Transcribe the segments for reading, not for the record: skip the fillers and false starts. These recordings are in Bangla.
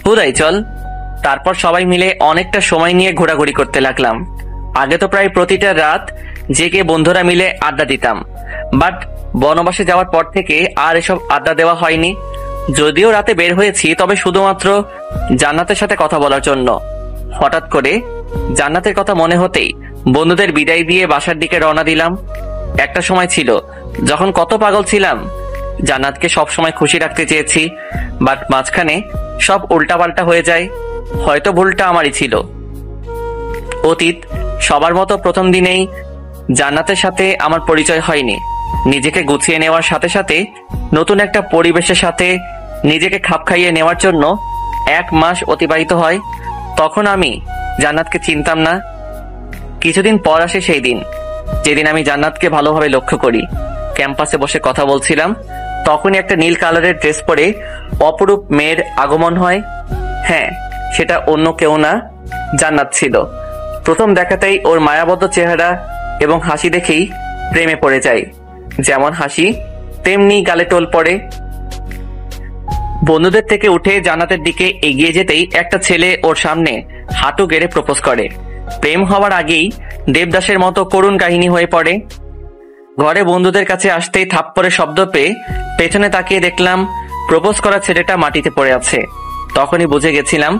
হুদাই চল। তারপর সবাই মিলে অনেকটা সময় নিয়ে ঘোরাঘুরি করতে লাগলাম। আগে তো প্রায় প্রতিটা রাত জেগে বন্ধুরা মিলে আড্ডা দিতাম, বাট বনবাসে যাওয়ার পর থেকে আর এসব আড্ডা দেওয়া হয়নি। যদিও রাতে বের হয়েছি, তবে শুধুমাত্র জান্নাতের সাথে কথা বলার জন্য। হঠাৎ করে জান্নাতের কথা মনে হতেই বন্ধুদের বিদায় দিয়ে বাসার দিকে রওনা দিলাম। একটা সময় ছিল যখন কত পাগল ছিলাম, জান্নাতকে সবসময় খুশি রাখতে চেয়েছি, বাট মাঝখানে সব উল্টাপাল্টা হয়ে যায়। হয়তো ভুলটা আমারই ছিল। অতীত সবার মতো প্রথম দিনেই জান্নাতের সাথে আমার পরিচয় হয়নি। নিজেকে গুছিয়ে নেওয়ার সাথে সাথে নতুন একটা পরিবেশের সাথে নিজেকে খাপ খাইয়ে নেওয়ার জন্য 1 মাস অতিবাহিত হয়। তখন আমি জান্নাতকে চিনতাম না। কিছুদিন পর আসে সেই দিন, যেদিন আমি জান্নাতকে ভালোভাবে লক্ষ্য করি। ক্যাম্পাসে বসে কথা বলছিলাম, তখনই একটা নীল কালারের ড্রেস পরে অপরূপ মেয়ের আগমন হয়। হ্যাঁ, সেটা অন্য কেউ না, জান্নাত ছিল। প্রথম দেখাতেই ওর মায়াবদ্ধ চেহারা এবং হাসি দেখেই প্রেমে পড়ে যায়। যেমন হাসি তেমনি গালে টোল পড়ে। বন্ধুদের থেকে উঠে জান্নাতের দিকে এগিয়ে যেতেই একটা ছেলে ওর সামনে হাঁটু গেড়ে প্রপোজ করে। প্রেম হওয়ার আগেই দেবদাসের মতো করুণ কাহিনী হয়ে পড়ে। ঘরে বন্ধুদের কাছে আসতেই থাপ্পড়ের শব্দ পেয়ে পেছনে তাকিয়ে দেখলাম প্রপোজ করা ছেলেটা মাটিতে পড়ে আছে। তখনই বুঝে গেছিলাম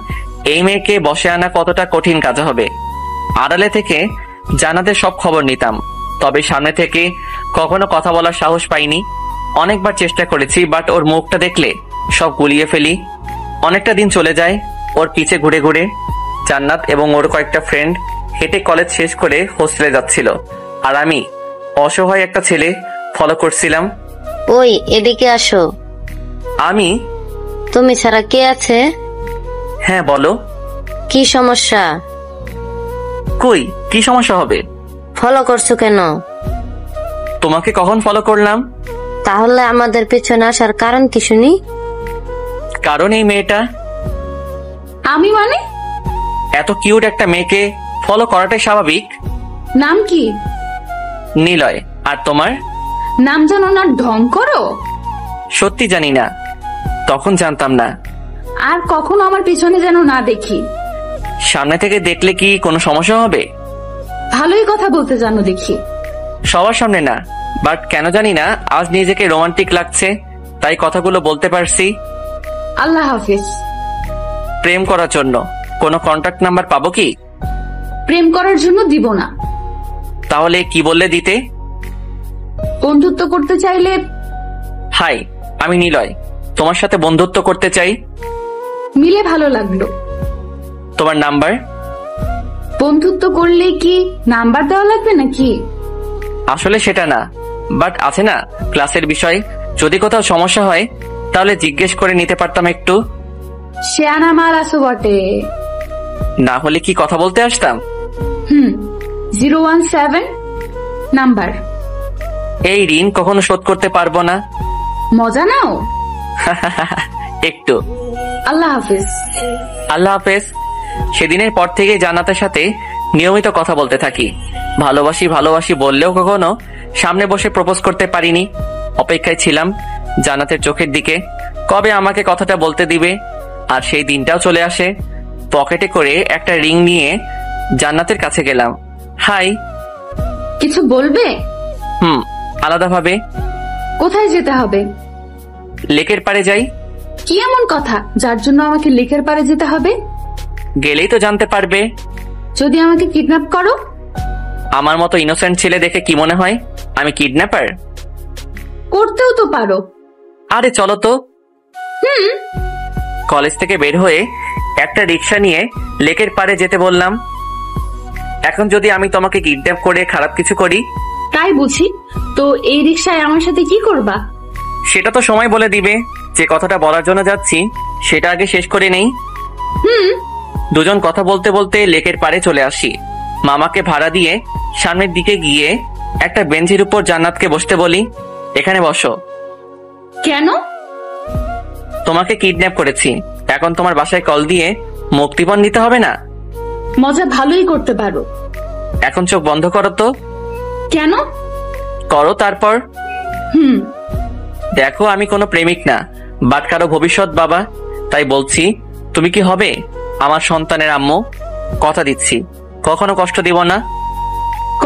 এই মেয়েকে বসে আনা কতটা কঠিন কাজ হবে। আড়ালে থেকে জান্নাতের সব খবর নিতাম, তবে সামনে থেকে কখনো কথা বলার সাহস পাইনি। অনেকবার চেষ্টা করেছি, বাট ওর মুখটা দেখলে সব গুলিয়ে ফেলি। অনেকটা দিন চলে যায় ওর পিছে ঘুরে ঘুরে। জান্নাত এবং ওর কয়েকটা ফ্রেন্ড হেঁটে কলেজ শেষ করে হোস্টেলে যাচ্ছিল, আর আমি অসহায় একটা ছেলে ফলো করছিলাম। ওই এদিকে আসো। আমি? তুমি ছাড়া কে আছে? হ্যাঁ বলো। কি সমস্যা? কই, কি সমস্যা হবে? ফলো করছো কেন? তোমাকে কখন ফলো করলাম? তাহলে আমাদের পেছনে আসার কারণ কি শুনি? কারণ এই মেয়েটা। আমি মানে? এত কিউট একটা মেয়েকে ফলো করাটাই স্বাভাবিক। নাম কি? নিলয়। আর তোমার? নাম জানো না, ঢং করো। সত্যি জানি না, তখন জানতাম না। আর কখনো আমার পিছনে যেন না দেখি। সামনে থেকে দেখলে কি কোনো সমস্যা হবে? ভালোই কথা বলতে জানো দেখি। সবার সামনে না, বাট কেন জানি না আজ নিজেকে রোমান্টিক লাগছে, তাই কথাগুলো বলতে পারছি। আল্লাহ হাফিজ। প্রেম করার জন্য কোনো কন্টাক্ট নাম্বার পাবো কি? প্রেম করার জন্য দিব না। তাহলে কি বললে দিতে? বন্ধুত্ব করতে চাইলে। হাই, আমি নিলয়, তোমার সাথে বন্ধুত্ব করতে চাই। মিলে ভালো লাগলো। তোমার নাম্বার? বন্ধুত্ব করলে কি নাম্বার দেওয়া লাগবে নাকি? আসলে সেটা না, বাট আছে না ক্লাসের বিষয়, যদি কোথাও সমস্যা হয় তাহলে জিজ্ঞেস করে নিতে পারতাম একটু। শেয়ানা মাল আসো বটে। না হলে কি কথা বলতে আসতাম? 017 নাম্বার। এই ঋণ কখনো শোধ করতে পারবো না। মজা নাও। একটু। আল্লাহ হাফিজ। আল্লাহ হাফেজ। সেদিনের পর থেকে জান্নাতের সাথে নিয়মিত কথা বলতে থাকি। ভালোবাসি ভালোবাসি বললেও কখনো সামনে বসে প্রপোজ করতে পারিনি। অপেক্ষায় ছিলাম জান্নাতের চোখের দিকে, কবে আমাকে কথাটা বলতে দিবে। আর সেই দিনটাও চলে আসে। পকেটে করে একটা রিং নিয়ে জান্নাতের কাছে গেলাম। হাই। কিছু বলবে? আলাদাভাবে। কোথায় যেতে হবে? লেকের পাড়ে যাই। কি এমন কথা যার জন্য আমাকে লেকের পাড়ে যেতে হবে? গেলেই তো জানতে পারবে। যদি আমাকে কিডন্যাপ করো? আমার মতো ইনোসেন্ট ছেলে দেখে কি মনে হয় আমি কিডন্যাপার? করতেও তো পারো। আরে চলো তো। কলেজ থেকে বের হয়ে একটা রিক্সা নিয়ে লেকের পাড়ে যেতে বললাম। এখন যদি আমি তোমাকে কিডন্যাপ করে খারাপ কিছু করি? তাই বুঝি। তো এই রিক্সায় আমার সাথে কি করবা? সেটা তো সময় বলে দিবে। যে কথাটা বলার জন্য যাচ্ছি সেটা আগে শেষ করে নেই। দুজন কথা বলতে বলতে লেকের পাড়ে চলে আসি। মামাকে ভাড়া দিয়ে সামনের দিকে গিয়ে একটা বেঞ্চের উপর জান্নাতকে বসতে বলি। এখানে বসো। কেন? তোমাকে কিডন্যাপ করেছি, এখন তোমার বাসায় কল দিয়ে মুক্তিপণ নিতে হবে না? মজা ভালোই করতে পারো। এখন চোখ বন্ধ করো তো। কেন? করো তারপর। দেখো আমি কোনো প্রেমিক না, বাট কারো ভবিষ্যৎ বাবা, তাই বলছি তুমি কি হবে আমার সন্তানের আম্মু? কথা দিচ্ছি, কখনো কষ্ট দিব না।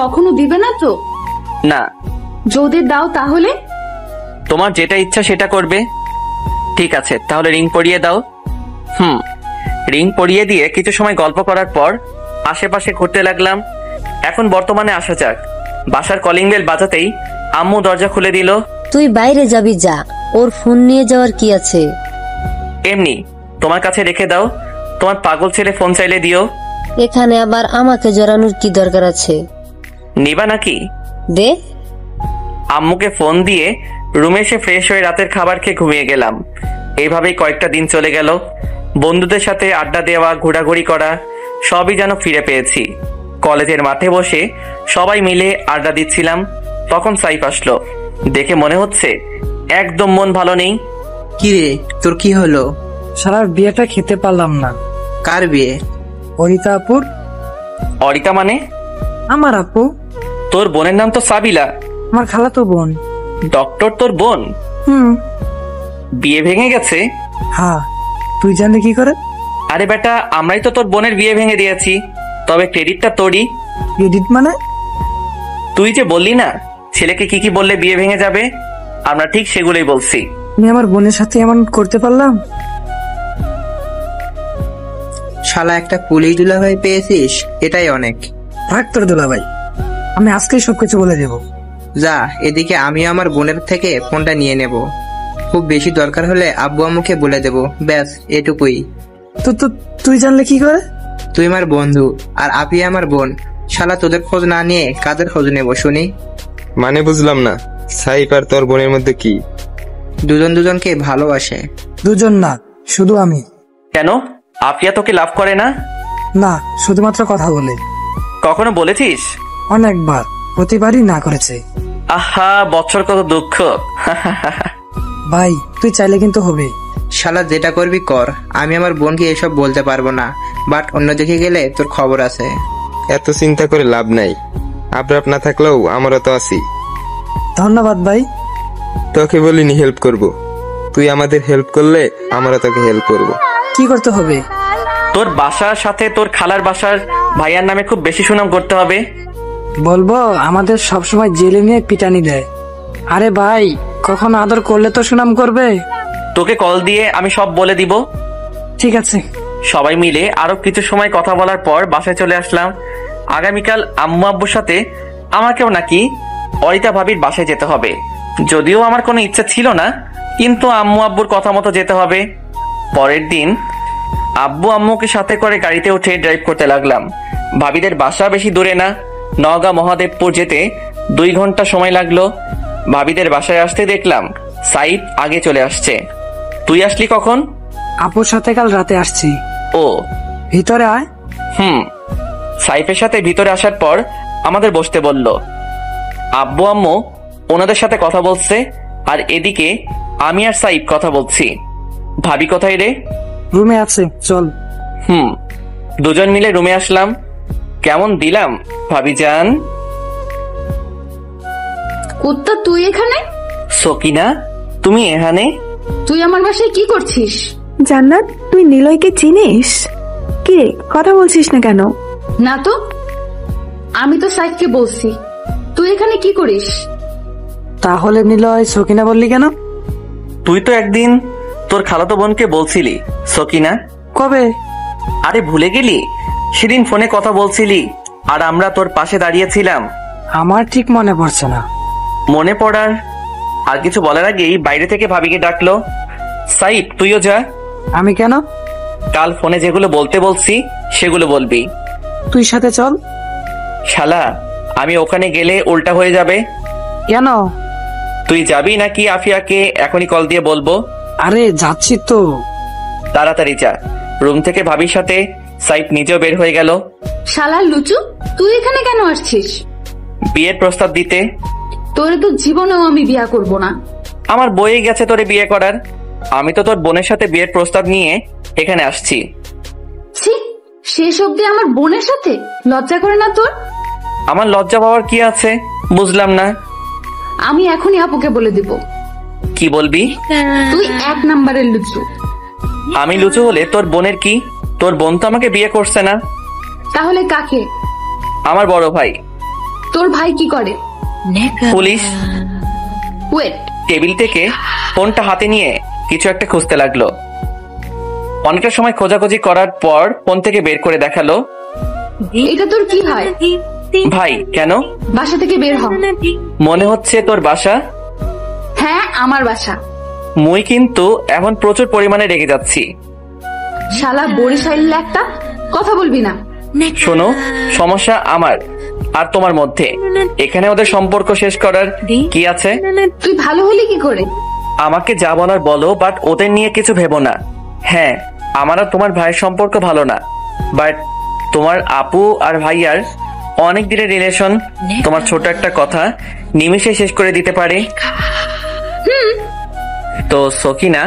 কখনো দিবে না তো? না। যদি দাও তাহলে? তোমার যেটা ইচ্ছা সেটা করবে। ঠিক আছে, তাহলে রিং পরিয়ে দাও। রিং পরিয়ে দিয়ে কিছু সময় গল্প করার পর আশেপাশে ঘুরতে লাগলাম। এখন বর্তমানে আসা যাক। বাসার কলিং বেল বাজাতেই আম্মু দরজা খুলে দিল। তুই বাইরে যাবি, যা, ওর ফোন নিয়ে যাওয়ার কি আছে? এমনি তোমার কাছে রেখে দাও, তোমার পাগল ছেলে ফোন চাইলে দিও। এখানে আবার আমাকে জড়ানোর কি দরকার আছে? নিবা নাকি? দে। আম্মুকে ফোন দিয়ে রুমে এসে ফ্রেশ হয়ে রাতের খাবার খেয়ে ঘুমিয়ে গেলাম। এইভাবেই কয়েকটা দিন চলে গেল। বন্ধুদের সাথে আড্ডা দেওয়া, ঘোরাঘুরি করা সবই যেন ফিরে পেয়েছি। কলেজের মাঠে বসে সবাই মিলে আড্ডা দিচ্ছিলাম, তখন সাইফ আসলো। দেখে মনে হচ্ছে একদম মন ভালো নেই। কিরে, তোর কি হলো? সারা বিয়েটা খেতে পারলাম না। কার বিয়ে? অরিতা আপুর। অরিতা মানে? আমার আপু। তোর বোনের নাম তো সাবিলা। আমার খালাতো বোন। ডক্টর তোর বোন? বিয়ে ভেঙে গেছে? হ্যাঁ, তুই জানলি কি করে? আরে বেটা, আমরাই তো তোর বোনের বিয়ে ভেঙে দিয়েছি, তবে ক্রেডিটটা তোরই। ক্রেডিট মানে? তুই যে বললি না ছেলেকে কি কি বললে বিয়ে ভেঙে যাবে, আমরা ঠিক সেগুলোই বলছি। আমি আমার বোনের সাথে এমন করতে পারলাম? শালা একটা পুলিশ দুলাভাই পেয়েছিস, এটাই অনেক। থাক তোর দুলাভাই, আমি আজকেই সবকিছু বলে দেব। যা, এদিকে আমি আমার বোনের থেকে ফোনটা নিয়ে নেব। খুব বেশি দরকার হলে আব্বু আম্মুকে বলে দেব, ব্যাস এটুকুই। তো তুই জানলে কি করে? তুই আমার বন্ধু আর আপি আমার বোন। শালা তোদের খোঁজ না নিয়ে কাদের খোঁজ নেব শুনি? মানে বুঝলাম না, সাইফ আর তোর বোনের মধ্যে কি? দুজন দুজনকে ভালোবাসে। দুজন না, শুধু আমি। কেন, আফিয়া তোকে লাভ করে না? না, শুধুমাত্র কথা বলে। কখনো বলেছিস? অনেকবার, প্রতিবারই না করেছে। আহা, বছর কত দুঃখ। ভাই, তুই চাইলে কিন্তু হবে। শালা যেটা করবি কর, আমি আমার বোনকে এসব বলতে পারবো না, বাট অন্যদিকে গেলে তোর খবর আছে। এত চিন্তা করে লাভ নাই, আবরাপ না থাকলেও আমারও তো আছি। ধন্যবাদ ভাই। তোকে বলিনি হেল্প করব, তুই আমাদের হেল্প করলে আমরা তোকে হেল্প করব। কি করতে হবে? তোর বাসার সাথে তোর খালার বাসার ভাইয়ার নামে খুব বেশি সুনাম করতে হবে। বলবো আমাদের সবসময় জেলে নিয়ে পিটানি দেয়। আরে ভাই, কখনো আদর করলে তো সুনাম করবে। তোকে কল দিয়ে আমি সব বলে দিব। ঠিক আছে। সবাই মিলে আরো কিছু সময় কথা বলার পর বাসায় চলে আসলাম। আগামীকাল আম্মু আব্বুর সাথে আমাকেও নাকি অরিতা ভাবির বাসায় যেতে হবে। যদিও আমার কোনো ইচ্ছা ছিল না, কিন্তু আম্মু আব্বুর কথা মতো যেতে হবে। পরের দিন আব্বু আম্মুকে সাথে করে গাড়িতে উঠে ড্রাইভ করতে লাগলাম। ভাবিদের বাসা বেশি দূরে না, নওগাঁ মহাদেবপুর যেতে 2 ঘন্টা সময় লাগলো। ভাবিদের বাসায় আসতে দেখলাম সাইফ আগে চলে আসছে। তুই আসলি কখন? আপুর সাথে কাল রাতে আসছি। ও, ভিতরে আয়। সাইফের সাথে ভিতরে আসার পর আমাদের বসতে বলল। আব্বু আম্মু ওনাদের সাথে কথা বলছে, আর এদিকে আমি আর সাইফ কথা বলছি। ভাবি কোথায় রে? রুমে আছে, চল। দুজন মিলে রুমে আসলাম। কেমন দিলাম ভাবি জান? কুত্তা, তুই এখানে? সকিনা, তুমি এখানে? তুই আমার বাসায় কি করছিস? জান্নাত, তুই নিলয়কে চিনিস? কি রে, কথা বলছিস না কেন? না তো, আমি তো সাইফকে বলছি। তুই এখানে কি করিস? তাহলে নিলয় সকিনা বললি কেন? তুই তো একদিন তোর খালাতো বোনকে বলছিলি সকিনা। কবে? আরে ভুলে গেলি? সেদিন ফোনে কথা বলছিলি আর আমরা তোর পাশে দাঁড়িয়েছিলাম। আমার ঠিক মনে পড়ছে না। মনে পড়ার আর কিছু বলার আগেই বাইরে থেকে ভাবিকে ডাকলো। সাইফ, তুইও যা। আমি কেন? কাল ফোনে যেগুলো বলতে বলছি সেগুলো বলবি। তুই সাথে চল। শালা, আমি ওখানে গেলে উল্টা হয়ে যাবে। কেন? তুই যাবি নাকি আফিয়াকে এখনই কল দিয়ে বলবো? আরে যাচ্ছি তো। তাড়াতাড়ি যা। রুম থেকে ভাবির সাথে সাইফ নিজেও বের হয়ে গেল। শালার লুচু, তুই এখানে কেন আসছিস? বিয়ের প্রস্তাব দিতে। তোরে তো জীবনেও আমি বিয়া করব না। আমার বইয়ে গেছে তোরে বিয়ে করার। আমি তো তোর বোনের সাথে বিয়ের প্রস্তাব নিয়ে এখানে আসছি। ছি, শেষ অব্দি আমার বোনের সাথে? লজ্জা করে না তোর? আমার লজ্জা পাওয়ার কি আছে বুঝলাম না। আমি এখনই আপুকে বলে দিব। কি বলবি? তুই 1 নাম্বারের লুচু। আমি লুচু হলে তোর বোনের কি? তোর বোন তো আমাকে বিয়ে করছে না। তাহলে কাকে? আমার বড় ভাই। তোর ভাই কি করে? পুলিশ। ওয়েট, টেবিল থেকে ফোনটা হাতে নিয়ে কিছু একটা খুঁজতে লাগলো। অনেকটা সময় খোঁজাখুঁজি করার পর ফোন থেকে বের করে দেখালো। এটা তোর কি হয়? ভাই কেন? বাসা থেকে বের হ। মনে হচ্ছে তোর বাসা। হ্যাঁ, আমার বাসা। মুই কিন্তু এখন প্রচুর পরিমাণে রেগে যাচ্ছি। শালা বরিশাইল একটা, কথা বলবি না। শোনো, সমস্যা আমার আর তোমার মধ্যে। এখানে ওদের সম্পর্ক শেষ করার কি আছে? তুই ভালো হলি কি করে? আমাকে যা বলার বলো, বাট ওদের নিয়ে কিছু ভেবো না। হ্যাঁ, আমার আর তোমার ভাইয়ের সম্পর্ক ভালো না, বাট তোমার আপু আর ভাইয়ার অনেক দিনের রিলেশন তোমার ছোট একটা কথা নিমেষে শেষ করে দিতে পারে। তো সকিনা,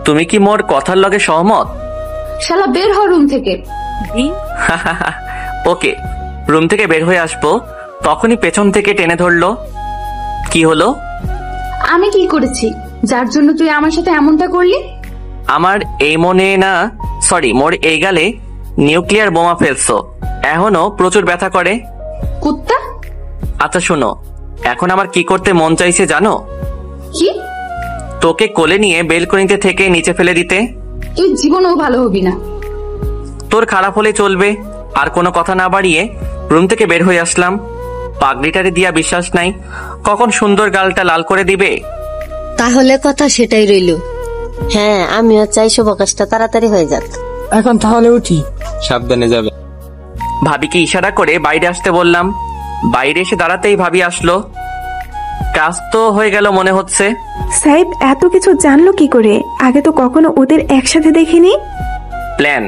তুমি কি মোর কথার লগে সহমত? শালা বের হ রুম থেকে। ওকে, রুম থেকে বের হয়ে আসবো তখনই পেছন থেকে টেনে ধরলো। কি হলো? আমি কি করেছি যার জন্য তুই আমার সাথে এমনটা করলি? আমার এই মনে না, সরি, মোর এই গালে নিউক্লিয়ার বোমা ফেলছো, এখনো প্রচুর ব্যথা করে। কুত্তা। আচ্ছা শোনো, এখন আমার কি করতে মন চাইছে জানো? কি? তোকে কোলে নিয়ে বেলকনিতে থেকে নিচে ফেলে দিতে। তুই জীবনেও ভালো হবি না। তোর খারাপ হলে চলবে। আর কোনো কথা না বাড়িয়ে রুম থেকে বের হয়ে আসলাম। পাগড়িটারে দিয়া বিশ্বাস নাই কখন সুন্দর গালটা লাল করে দিবে। তাহলে কথা সেটাই রইল। হ্যাঁ, আমিও চাই শুভ কাজটা তাড়াতাড়ি হয়ে যাক। এখন তাহলে উঠি। সাবধানে যাবে। ভাবিকে ইশারা করে বাইরে আসতে বললাম। বাইরে এসে দাঁড়াতেই ভাবি আসলো। কাজ তো হয়ে গেল মনে হচ্ছে। সাইব এত কিছু জানলো কি করে? আগে তো কখনো ওদের একসাথে দেখিনি। প্ল্যান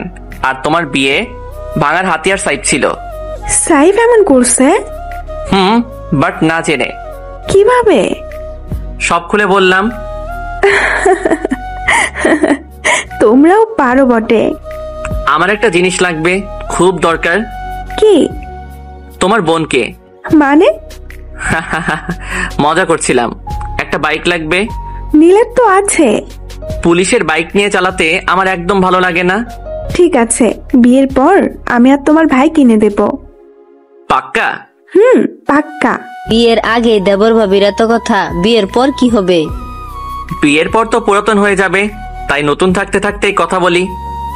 আর তোমার বিয়ে ভাঙার হাতিয়ার সাইড ছিল। সাইব এমন করছে? বাট না জেনে। কিভাবে? সব খুলে বললাম। তোমরাও পারো বটে। আমার একটা জিনিস লাগবে, খুব দরকার। কি? তোমার বোনকে। মানে? মজা করছিলাম। একটা বাইক লাগবে। নীলের তো আছে। পুলিশের বাইক নিয়ে চালাতে আমার একদম ভালো লাগে না। ঠিক আছে, বিয়ের পর আমি আর তোমার ভাই কিনে দেব। পাক্কা? পাক্কা। বিয়ের আগে দেবর ভাবির এত কথা, বিয়ের পর কি হবে? বিয়ের পর তো পুরাতন হয়ে যাবে, তাই নতুন থাকতে থাকতেই কথা বলি।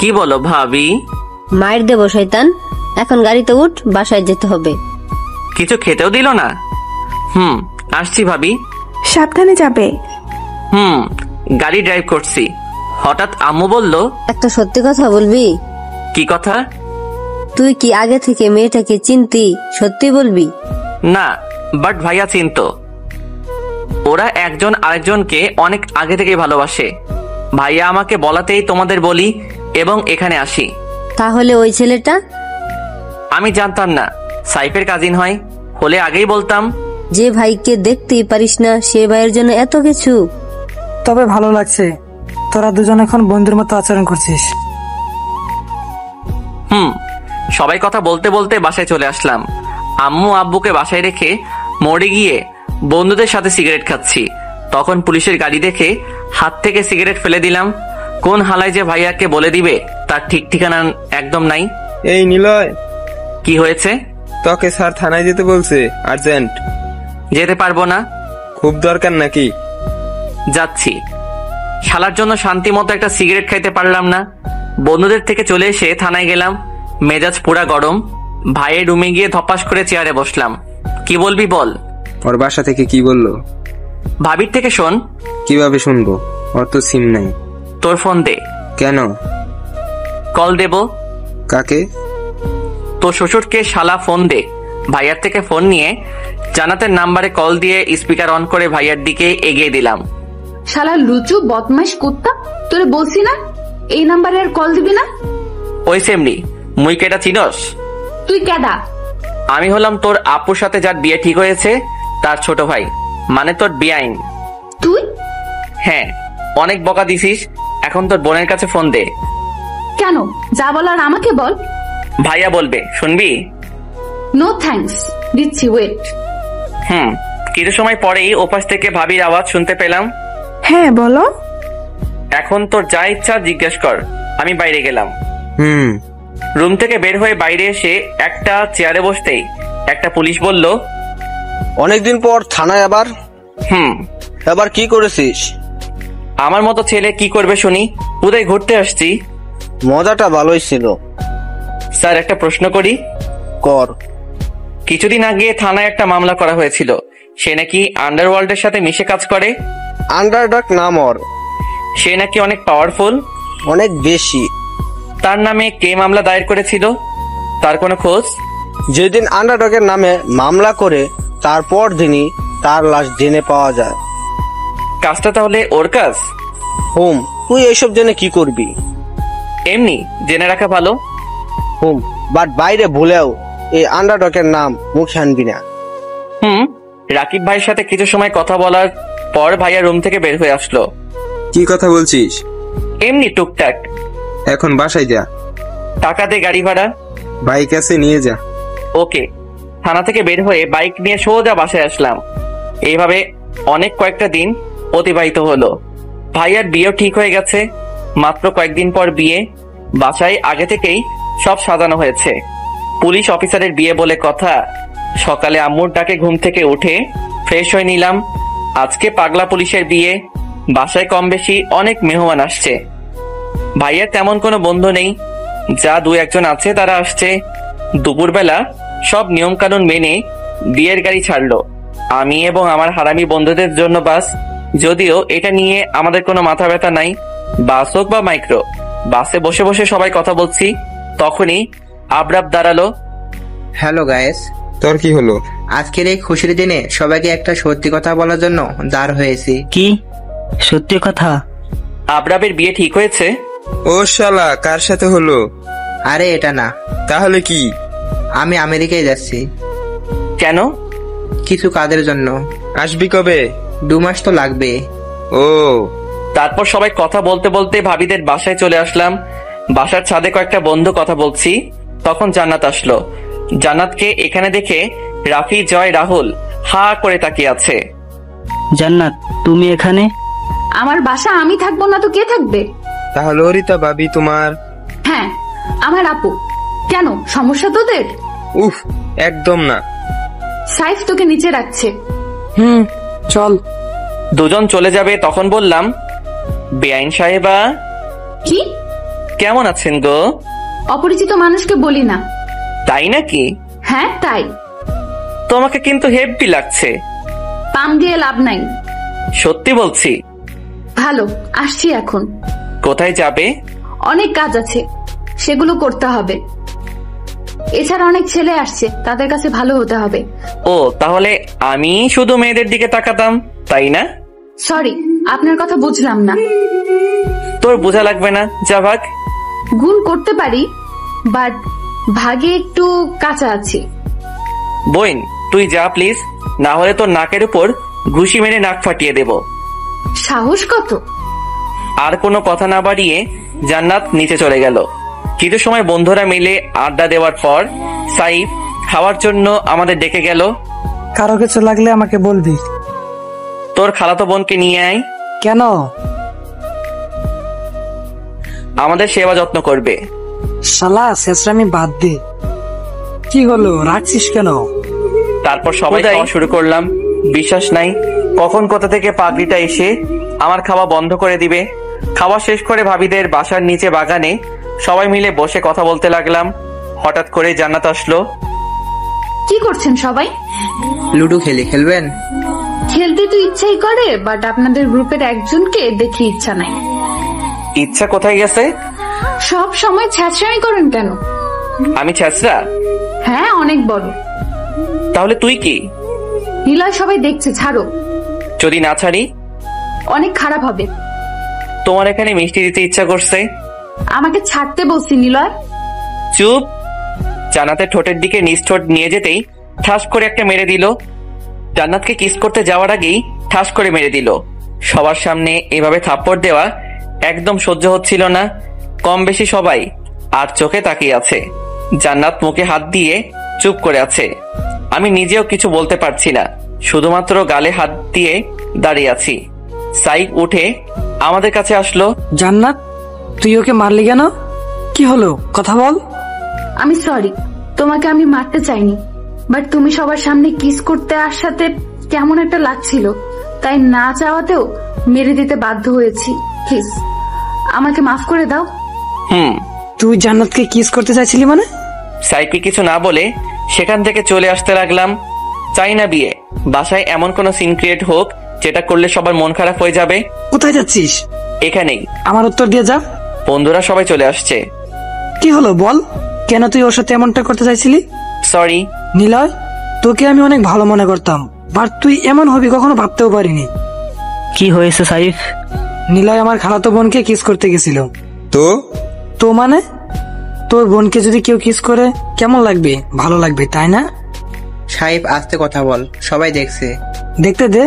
কি বলো ভাবি? মায়ের দেব শয়তান। এখন গাড়িতে উঠ, বাসায় যেতে হবে। কিছু খেতেও দিল না। আসছি ভাবি। সাবধানে যাবে। গাড়ি ড্রাইভ করছি। হঠাৎ আম্মু বলল, একটা সত্যি কথা বলবি? কি কথা? তুই কি আগে থেকে মেয়েটাকে চিনতি? সত্যি বলবি? না, বাট ভাইয়া চিনতো। ওরা একজন আরেকজনকে অনেক আগে থেকে ভালোবাসে। ভাইয়া আমাকে বলাতেই তোমাদের বলি এবং এখানে আসি। তাহলে ওই ছেলেটা? আমি জানতাম না সাইফের কাজিন হয়, হলে আগেই বলতাম। যে ভাইকে দেখতেই পারিস না, সে ভাইয়ের জন্য এত কিছু। তবে ভালো লাগছে, তোরা দুজন এখন বন্ধুর মতো আচরণ করছিস। সবাই কথা বলতে বলতে বাসায় চলে আসলাম। আম্মু আব্বুকে বাসায় রেখে মোড়ে গিয়ে বন্ধুদের সাথে সিগারেট খাচ্ছি। তখন পুলিশের গাড়ি দেখে হাত থেকে সিগারেট ফেলে দিলাম। কোন হালায় যে ভাইয়াকে বলে দিবে তার ঠিক ঠিকানা একদম নাই। এই নিলয়, কি হয়েছে? তোকে স্যার থানায় যেতে বলছে, আর্জেন্ট। যেতে পারবো না। খুব দরকার নাকি? যাচ্ছি। শালার জন্য শান্তি মতো একটা সিগারেট খাইতে পারলাম না। বন্ধুদের থেকে চলে এসে থানায় গেলাম। মেজাজ পুরা গরম। ভাইয়ের রুমে গিয়ে ধপাস করে চেয়ারে বসলাম। কি বলবি বল। ওর বাসা থেকে কি বললো? ভাবির থেকে শোন। কিভাবে শুনবো? ওর তো সিম নাই। তোর ফোন দে। কেন? কল দেব। কাকে? তোর শ্বশুরকে শালা ফোন দে। ভাইয়ার থেকে ফোন নিয়ে জানাতের নাম্বারে কল দিয়ে স্পিকার অন করে ভাইয়ার দিকে এগিয়ে দিলাম। শালা লুচু বদমাইশ কুত্তা, তোরে বলছি না এই নাম্বারে আর কল দিবি না। ওই সেমনি, মুই কেটা চিনস? তুই কেডা? আমি হলাম তোর আপুর সাথে যার বিয়ে ঠিক হয়েছে তার ছোট ভাই, মানে তোর বিয়াইন। তুই? হ্যাঁ, অনেক বকা দিছিস, এখন তোর বোনের কাছে ফোন দে। কেন? যা বলার আমাকে বল। ভাইয়া বলবে, শুনবি? নো থ্যাঙ্কস, দিচ্ছি, ওয়েট। কিছু সময় পরেই ওপাশ থেকে ভাবির আওয়াজ শুনতে পেলাম। হ্যাঁ বলো। এখন তোর যা ইচ্ছা জিজ্ঞেস কর। আমি বাইরে গেলাম। হুম। রুম থেকে বের হয়ে বাইরে এসে একটা চেয়ারে বসতেই একটা পুলিশ বলল, অনেকদিন পর থানায় আবার? হুম। এবার কি করেছিস? আমার মতো ছেলে কি করবে শুনি? উদয় ঘুরতে আসছি। মজাটা ভালোই ছিল। স্যার একটা প্রশ্ন করি? কর। কিছুদিন আগে থানায় একটা মামলা করা হয়েছিল, সে নাকি আন্ডারওয়ার্ল্ডের সাথে মিশে কাজ করে। আন্ডারডগ নাম ওর। সে নাকি অনেক পাওয়ারফুল। অনেক বেশি। তার নামে কে মামলা দায়ের করেছিল? তার কোনো খোঁজ? যেদিন আন্ডারডগের নামে মামলা করে তারপর দিনই তার লাশ জেনে পাওয়া যায়। কাজটা তাহলে ওর কাজ? হুম। তুই এইসব জেনে কি করবি? এমনি জেনে রাখা ভালো। হুম, বাট বাইরে ভুলেও এই আন্ডারডগের নাম মুখে আনবি না। হুম। রাকিব ভাইয়ের সাথে কিছু সময় কথা বলার পর ভাইয়া রুম থেকে বের হয়ে আসলো। কি কথা বলছিস? এমনি টুকটাক। এখন বাসায় যা। টাকা দে গাড়ি ভাড়া। বাইক আছে, নিয়ে যা। ওকে। থানা থেকে বের হয়ে বাইক নিয়ে সোজা বাসায় আসলাম। এইভাবে অনেক কয়েকটা দিন অতিবাহিত হলো। ভাইয়ার বিয়েও ঠিক হয়ে গেছে। মাত্র কয়েকদিন পর বিয়ে। বাসায় আগে থেকেই সব সাজানো হয়েছে। পুলিশ অফিসারের বিয়ে বলে কথা। সকালে আম্মুর ডাকে ঘুম থেকে উঠে ফ্রেশ হয়ে নিলাম। আজকে পাগলা পুলিশের বিয়ে। বাসায় কম বেশি অনেক মেহমান আসছে। ভাইয়ের তেমন কোনো বন্ধু নেই, যা দু একজন আছে তারা আসছে। দুপুরবেলা সব নিয়ম কানুন মেনে বিয়ের গাড়ি ছাড়লো, আমি এবং আমার হারামি বন্ধুদের জন্য বাস। যদিও এটা নিয়ে আমাদের কোনো মাথা ব্যথা নাই, বাস হোক বা মাইক্রো। বাসে বসে বসে সবাই কথা বলছি, তখনই আবরাব দাঁড়ালো। হ্যালো গায়েস, তোর কি হলো? আজকের এই খুশির দিনে সবাইকে একটা সত্যি কথা বলার জন্য দাঁড় হয়েছি। কি সত্যি কথা? আবরাবের বিয়ে ঠিক হয়েছে। ও শালা, কার সাথে হলো? আরে এটা না। তাহলে কি? আমি আমেরিকায় যাচ্ছি কেন? কিছু কাজের জন্য। আসবি কবে? 2 মাস তো লাগবে। ও। তারপর সবাই কথা বলতে বলতে ভাবিদের বাসায় চলে আসলাম। বাসার ছাদে কয়েকটা বন্ধু কথা বলছি, তখন জান্নাত আসলো। জান্নাতকে এখানে দেখে রাফি, জয়, রাহুল হা করে তাকিয়ে আছে। জান্নাত, তুমি এখানে? আমার বাসা আমি থাকবো না তো কে থাকবে? তাহলে অরিতা ভাবি তোমার? হ্যাঁ, আমার আপু। কেন, সমস্যা তোদের? উফ, একদম না। সাইফ তোকে নিচে রাখছে। হুম, চল। দুজন চলে যাবে তখন বললাম, বেআইন সাহেবা কি? কেমন আছেন গো? অপরিচিত মানুষকে বলি না। তাই নাকি? হ্যাঁ তাই। তোমাকে কিন্তু হেব্বি লাগছে। পাম দিয়ে লাভ নাই। সত্যি বলছি। ভালো, আসছি এখন। কোথায় যাবে? অনেক কাজ আছে, সেগুলো করতে হবে। এছাড়া অনেক ছেলে আসছে, তাদের কাছে ভালো হতে হবে। ও, তাহলে আমি শুধু মেয়েদের দিকে তাকাতাম, তাই না? সরি, আপনার কথা বুঝলাম না। তোর বোঝা লাগবে না, যা ভাগ। গুণ করতে পারি, বাট ভাগে একটু কাঁচা আছি। বোন, তুই যা প্লিজ, না হলে তোর নাকের উপর ঘুষি মেরে নাক ফাটিয়ে দেব। সাহস কত? আর কোনো কথা না বাড়িয়ে জান্নাত নিচে চলে গেল। কিছু সময় বন্ধুরা মিলে আড্ডা দেওয়ার পর সাইফ খাওয়ার জন্য আমাদের ডেকে গেল। কারো কিছু লাগলে আমাকে বলবি। তোর খালাতো বোনকে নিয়ে আয়। কেন? আমাদের সেবা যত্ন করবে। শালা শেষরামি বাদ দে। কি হলো, রাখছিস কেন? তারপর সবাই খাওয়া শুরু করলাম। বিশ্বাস নাই কখন কোথা থেকে পাগড়িটা এসে আমার খাওয়া বন্ধ করে দিবে। খাওয়া শেষ করে ভাবিদের বাসার নিচে বাগানে সবাই মিলে বসে কথা বলতে লাগলাম। হঠাৎ করে জান্নাত আসলো। কি করছেন সবাই? লুডো খেলবেন? খেলতে তো ইচ্ছাই করে, বাট আপনাদের গ্রুপের একজনকে দেখে ইচ্ছা নাই। ইচ্ছা কোথায় গেছে? সব সময় ছ্যাঁচড়ামি করেন কেন? আমি ছ্যাঁচড়া? হ্যাঁ, অনেক বড়। তাহলে তুই কি? নিলয় সবাই দেখছে, ছাড়ো। যদি না ছাড়ি? অনেক খারাপ হবে। তোমার এখানে মিষ্টি দিতে ইচ্ছা করছে। আমাকে ছাড়তে বলছি নিলয়। চুপ। জান্নাতের ঠোঁটের দিকে নিজ ঠোঁট নিয়ে যেতেই ঠাস করে একটা মেরে দিল। জান্নাতকে কিস করতে যাওয়ার আগেই ঠাস করে মেরে দিল। সবার সামনে এভাবে থাপ্পড় দেওয়া একদম সহ্য হচ্ছিল না। কম বেশি সবাই আর চোখে তাকিয়ে আছে। জান্নাত মুখে হাত দিয়ে চুপ করে আছে। আমি নিজেও কিছু বলতে পারছি না, শুধুমাত্র গালে হাত দিয়ে দাঁড়িয়ে আছি। সাইফ উঠে আমাদের কাছে আসলো। জান্নাত, তুই ওকে মারলি কেন? কি হলো, কথা বল। আমি সরি, তোমাকে আমি মারতে চাইনি, বাট তুমি সবার সামনে কিস করতে আসাতে কেমন একটা লাগছিল, তাই না চাওয়াতেও মেরে দিতে বাধ্য হয়েছি। প্লিজ আমাকে মাফ করে দাও। তুই জান্নাতকে কিস করতে চাইছিলি মানে? সাইফকে কিছু না বলে সেখান থেকে চলে আসতে লাগলাম। চাই না বিয়ে, বাসায় এমন কোন সিন ক্রিয়েট হোক যেটা করলে সবার মন খারাপ হয়ে যাবে। কোথায় যাচ্ছিস? এখানেই। আমার উত্তর দিয়ে যা। বন্ধুরা সবাই চলে আসছে। কি হলো বল, কেন তুই ওর সাথে এমনটা করতে চাইছিলি? সরি নিলয়, তোকে আমি অনেক ভালো মনে করতাম, বাট তুই এমন হবি কখনো ভাবতেও পারিনি। কি হয়েছে সাইফ? নিলয় আমার খালাতো বোনকে কিস করতে গেছিল। তো মানে তোর বোনকে যদি কেউ কিস করে কেমন লাগবে? ভালো লাগবে, তাই না? সাহেব আস্তে কথা বল, সবাই দেখছে। দেখতে দে।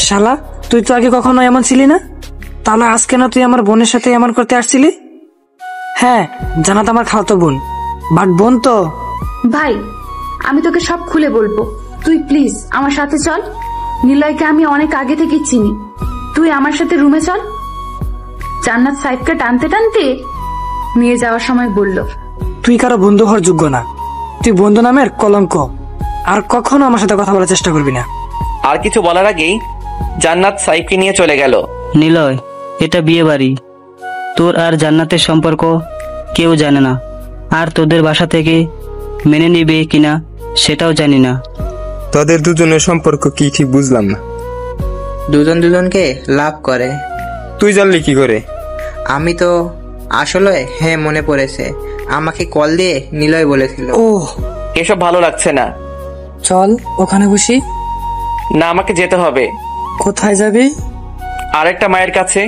শালা, তুই তো আগে কখনো এমন ছিলি না, তাহলে আজ কেন তুই আমার বোনের সাথে এমন করতে আসছিলি? হ্যাঁ, জানাত আমার খালাতো বোন, বাট বোন তো। ভাই, আমি তোকে সব খুলে বলবো, তুই প্লিজ আমার সাথে চল। নিলয়কে আমি অনেক আগে থেকে চিনি, তুই আমার সাথে রুমে চল। জান্নাত সাইফকে টানতে টানতে নিয়ে যাওয়ার সময় বলল, তুই কারো বন্ধু হওয়ার যোগ্য না, তুই বন্ধু নামের কলঙ্ক। আর কখনো আমার সাথে কথা বলার চেষ্টা করবি না। আর কিছু বলার আগেই জান্নাত সাইফকে নিয়ে চলে গেল। নিলয়, এটা বিয়ে বাড়ি, তোর আর জান্নাতের সম্পর্ক কেউ জানে না, আর তোদের বাসা থেকে মেনে নিবে কিনা সেটাও জানি না। তোদের দুজনের সম্পর্ক কি ঠিক বুঝলাম না। দুজন দুজনকে লাভ করে। তুই জানলি কি করে? আমি তো আসলে হ্যাঁ মনে পড়েছে, আমাকে কল দিয়ে নিলয় বলেছিল। ও, এসব ভালো লাগছে না। চল ওখানে বসি। না, আমাকে যেতে হবে। কোথায় যাবি? আরেকটা মায়ের কাছে।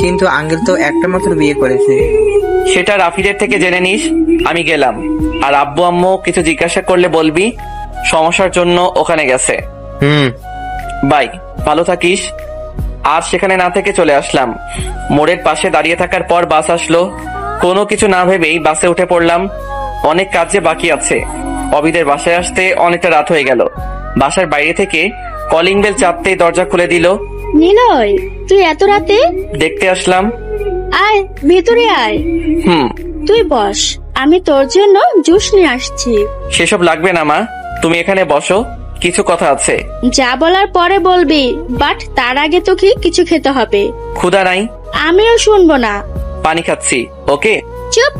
কিন্তু আঙ্কেল তো একটা মাত্র বিয়ে করেছে। সেটা রাফিদের থেকে জেনে নিস। আমি গেলাম। আর আব্বু আম্মু কিছু জিজ্ঞাসা করলে বলবি সমস্যার জন্য ওখানে গেছে। বাই, ভালো থাকিস। আর সেখানে না থেকে চলে আসলাম। মোড়ের পাশে দাঁড়িয়ে থাকার পর বাস আসলো। কোনো কিছু না ভেবেই বাসে উঠে পড়লাম। অনেক কাজ যে বাকি আছে। অবিদের বাসায় আসতে অনেকটা রাত হয়ে গেল। বাসার বাইরে থেকে কলিং বেল চাপতেই দরজা খুলে দিল। নিলয়, তুই এত রাতে? দেখতে আসলাম। আয় ভেতরে আয়। তুই বস, আমি তোর জন্য জুস নিয়ে আসছি। সেসব লাগবে না মা, তুমি এখানে বসো, কিছু কথা আছে। যা বলার পরে বলবি, বাট তার আগে তোকে কিছু খেতে হবে। ক্ষুধা নাই। আমিও শুনবো না। পানি খাচ্ছি। ওকে চুপ।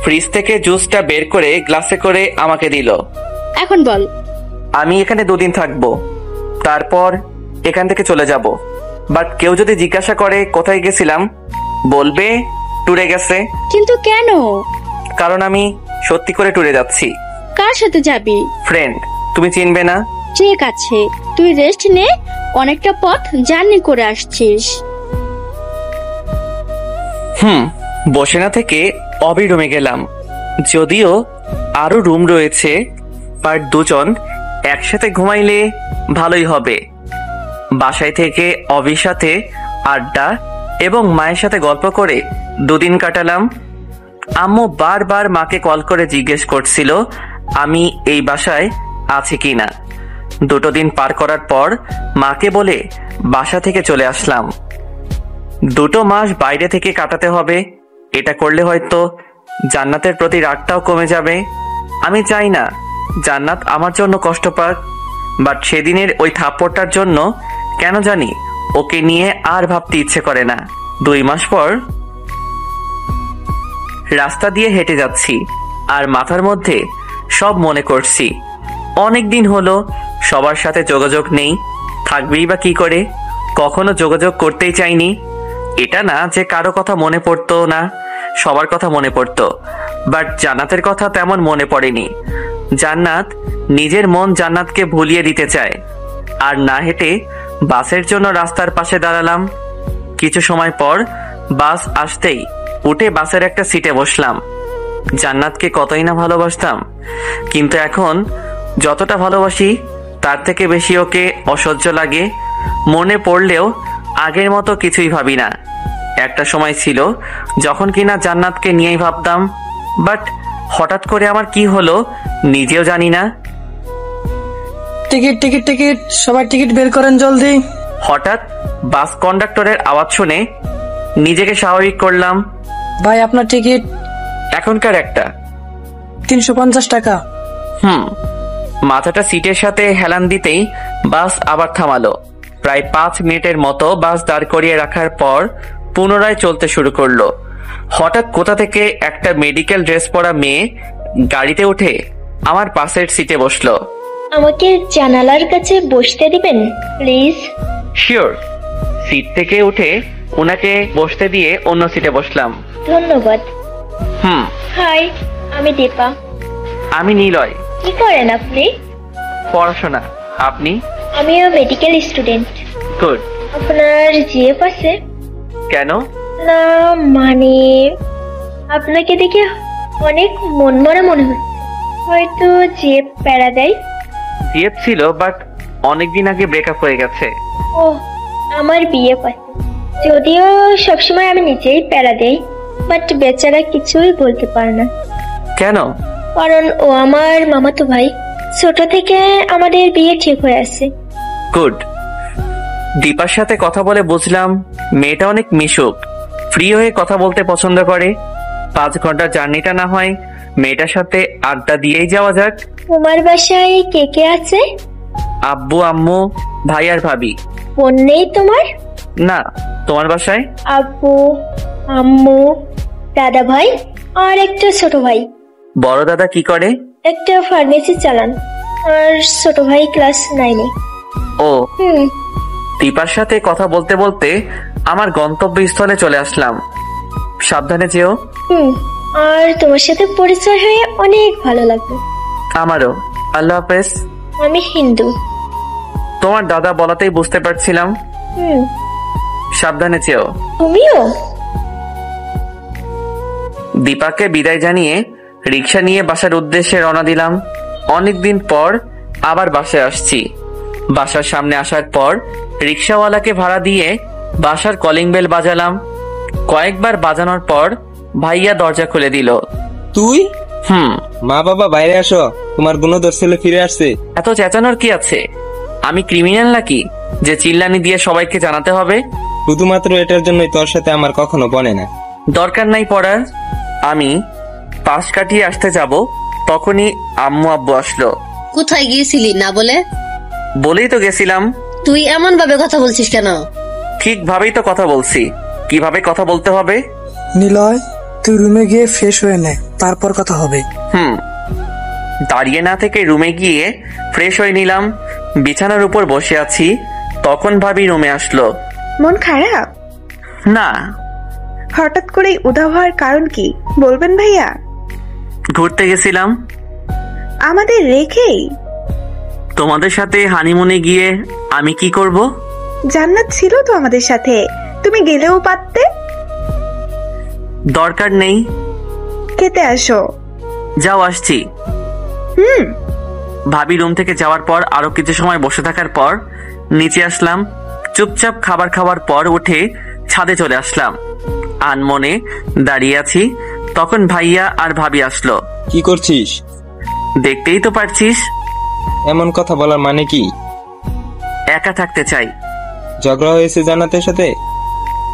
ফ্রিজ থেকে জুসটা বের করে গ্লাসে করে আমাকে দিল। এখন বল। আমি এখানে 2 দিন থাকবো, তারপর এখান থেকে চলে যাব। বাট কেউ যদি জিজ্ঞাসা করে কোথায় গেছিলাম, বলবে ট্যুরে গেছে। কিন্তু কেন? কারণ আমি সত্যি করে ট্যুরে যাচ্ছি। কার সাথে যাবি? ফ্রেন্ড, তুমি চিনবে না। ঠিক আছে, তুই রেস্ট নে, অনেকটা পথ জার্নি করে আসছিস। বসে না থেকে অবি রুমে গেলাম। যদিও আরো রুম রয়েছে, বাট দুজন একসাথে ঘুমাইলে ভালোই হবে। বাসায় থেকে অবির সাথে আড্ডা এবং মায়ের সাথে গল্প করে 2 দিন কাটালাম। আম্মু বারবার মাকে কল করে জিজ্ঞেস করছিল আমি এই বাসায় আছি কিনা। 2 দিন পার করার পর মাকে বলে বাসা থেকে চলে আসলাম। 2 মাস বাইরে থেকে কাটাতে হবে। এটা করলে হয়তো জান্নাতের প্রতি রাগটাও কমে যাবে। আমি চাই না জান্নাত আমার জন্য কষ্ট পাক, বাট সেদিনের ওই থাপ্পড়টার জন্য কেন জানি ওকে নিয়ে আর ভাবতে ইচ্ছে করে না। 2 মাস পর রাস্তা দিয়ে হেঁটে যাচ্ছি আর মাথার মধ্যে সব মনে করছি। অনেক দিন হলো সবার সাথে যোগাযোগ নেই, থাকবেই বা কি করে। কখনো যোগাযোগ করতেই চাইনি। এটা না যে কারো কথা মনে পড়তো না, সবার কথা মনে পড়তো, বাট জান্নাতের কথা তেমন মনে পড়েনি। জান্নাত নিজের মন জান্নাতকে ভুলিয়ে দিতে চায়। আর না হেঁটে বাসের জন্য রাস্তার পাশে দাঁড়ালাম। কিছু সময় পর বাস আসতেই উঠে বাসের একটা সিটে বসলাম। জান্নাতকে কতই না ভালোবাসতাম, কিন্তু এখন যতটা ভালোবাসি তার থেকে বেশি ওকে অসহ্য লাগে। মনে পড়লেও আগের মতো কিছুই ভাবি না। একটা সময় ছিল যখন কিনা জান্নাতকে নিয়েই ভাবতাম, বাট হঠাৎ করে আমার কি হলো নিজেও জানি না। টিকিট টিকিট টিকিট, সবাই টিকিট বের করেন জলদি। হঠাৎ বাস কন্ডাক্টরের আওয়াজ শুনে নিজেকে স্বাভাবিক করলাম। ভাই আপনার টিকিট এখনকার একটা 350 টাকা। মাথাটা সিটের সাথে হেলান দিতেই বাস আবার থামালো। প্রায় 5 মিনিটের মতো বাস দাঁড় করিয়ে রাখার পর পুনরায় চলতে শুরু করলো। হঠাৎ কোথা থেকে একটা মেডিকেল ড্রেস পরা মেয়ে গাড়িতে উঠে আমার পাশের সিটে বসলো। আমাকে জানালার কাছে বসতে দিবেন প্লিজ? শিওর। সিট থেকে উঠে ওনাকে বসতে দিয়ে অন্য সিটে বসলাম। ধন্যবাদ। হাই, আমি দীপা। আমি নিলয়। কি করেন আপনি? পড়াশোনা। আপনি? আমিও মেডিকেল স্টুডেন্ট। গুড। আপনার জিএফ আছে? কেন? না মানে আপনাকে দেখে অনেক মনমরা মনে হচ্ছে, হয়তো জিএফ প্যারা দেয়। জিএফ ছিল, বাট অনেকদিন আগে ব্রেকআপ হয়ে গেছে। ও, আমার বিএফ আছে, যদিও সবসময় আমি নিজেই প্যারা দেই, বাট বেচারা কিছুই বলতে পারে না। কেন? কারণ ও আমার মামাতো ভাই, ছোট থেকে আমাদের বিয়ে ঠিক হয়ে আছে। গুড। দীপার সাথে কথা বলে বুঝলাম মেয়েটা অনেক মিশুক, ফ্রি হয়ে কথা বলতে পছন্দ করে। 5 ঘন্টার জার্নিটা না হয় মেয়েটার সাথে আড্ডা দিয়েই যাওয়া যাক। তোমার বাসায় কে কে আছে? আব্বু, আম্মু, ভাই আর ভাবি। বোন নেই তোমার? না। তোমার বাসায়? আব্বু, আম্মু, দাদা ভাই আর একটা ছোট ভাই। বড় দাদা কি করে? একটা ফার্মেসি চালান, আর ছোট ভাই ক্লাস 9-এ। ও। দীপার সাথে কথা বলতে বলতে আমার গন্তব্যস্থলে চলে আসলাম। সাবধানে যেও। আর তোমার সাথে পরিচয় হয়ে অনেক ভালো লাগলো। আমারও। আল্লাহ হাফেজ। আমি হিন্দু। তোমার দাদা বলাতেই বুঝতে পারছিলাম। সাবধানে যেও। তুমিও। দীপাকে বিদায় জানিয়ে রিক্সা নিয়ে বাসার উদ্দেশ্যে রওনা দিলাম। অনেকদিন পর আবার বাসায় আসছি। বাসার সামনে আসার পর রিক্সাওয়ালাকে ভাড়া দিয়ে বাসার কলিং বেল বাজালাম। কয়েকবার বাজানোর পর ভাইয়া দরজা খুলে দিল। তুই? মা বাবা বাইরে আসো, তোমার গুণধর ছেলে ফিরে আসছে। এত চেঁচানোর কি আছে? আমি ক্রিমিনাল নাকি যে চিল্লানি দিয়ে সবাইকে জানাতে হবে? শুধুমাত্র এটার জন্যই তোর সাথে আমার কখনো বনে না। দরকার নাই পড়ার। আমি পাশ কাটিয়ে আসতে যাব, তখনই আম্মু আব্বু আসলো। কোথায় গিয়েছিলি না বলে? বলেই তো গেছিলাম। তুই এমন ভাবে কথা বলছিস কেন? ঠিক ভাবেই তো কথা বলছি। কিভাবে কথা বলতে হবে? নিলয়, তুই রুমে গিয়ে ফ্রেশ হয়ে নে, তারপর কথা হবে। দাঁড়িয়ে না থেকে রুমে গিয়ে ফ্রেশ হয়ে নিলাম। বিছানার উপর বসে আছি, তখন ভাবি রুমে আসলো। মন খারাপ? না। হঠাৎ করে উধাও হওয়ার কারণ কি বলবেন ভাইয়া? ঘুরতে গেছিলাম। আমাদের রেখেই? তোমাদের সাথে হানিমুনে গিয়ে আমি কি করব? জান্নাত ছিল তো আমাদের সাথে, তুমি গেলেও পারতে। দরকার নেই। খেতে আসো। যাও, আসছি। ভাবি রুম থেকে যাওয়ার পর আরো কিছু সময় বসে থাকার পর নিচে আসলাম। চুপচাপ খাবার খাওয়ার পর উঠে ছাদে চলে আসলাম। আনমনে দাঁড়িয়ে আছি, তখন ভাইয়া আর ভাবি আসলো। কি করছিস? দেখতেই তো পারছিস। এমন কথা বলার মানে কি? একা থাকতে চাই। ঝগড়া হয়েছে জান্নাতের সাথে?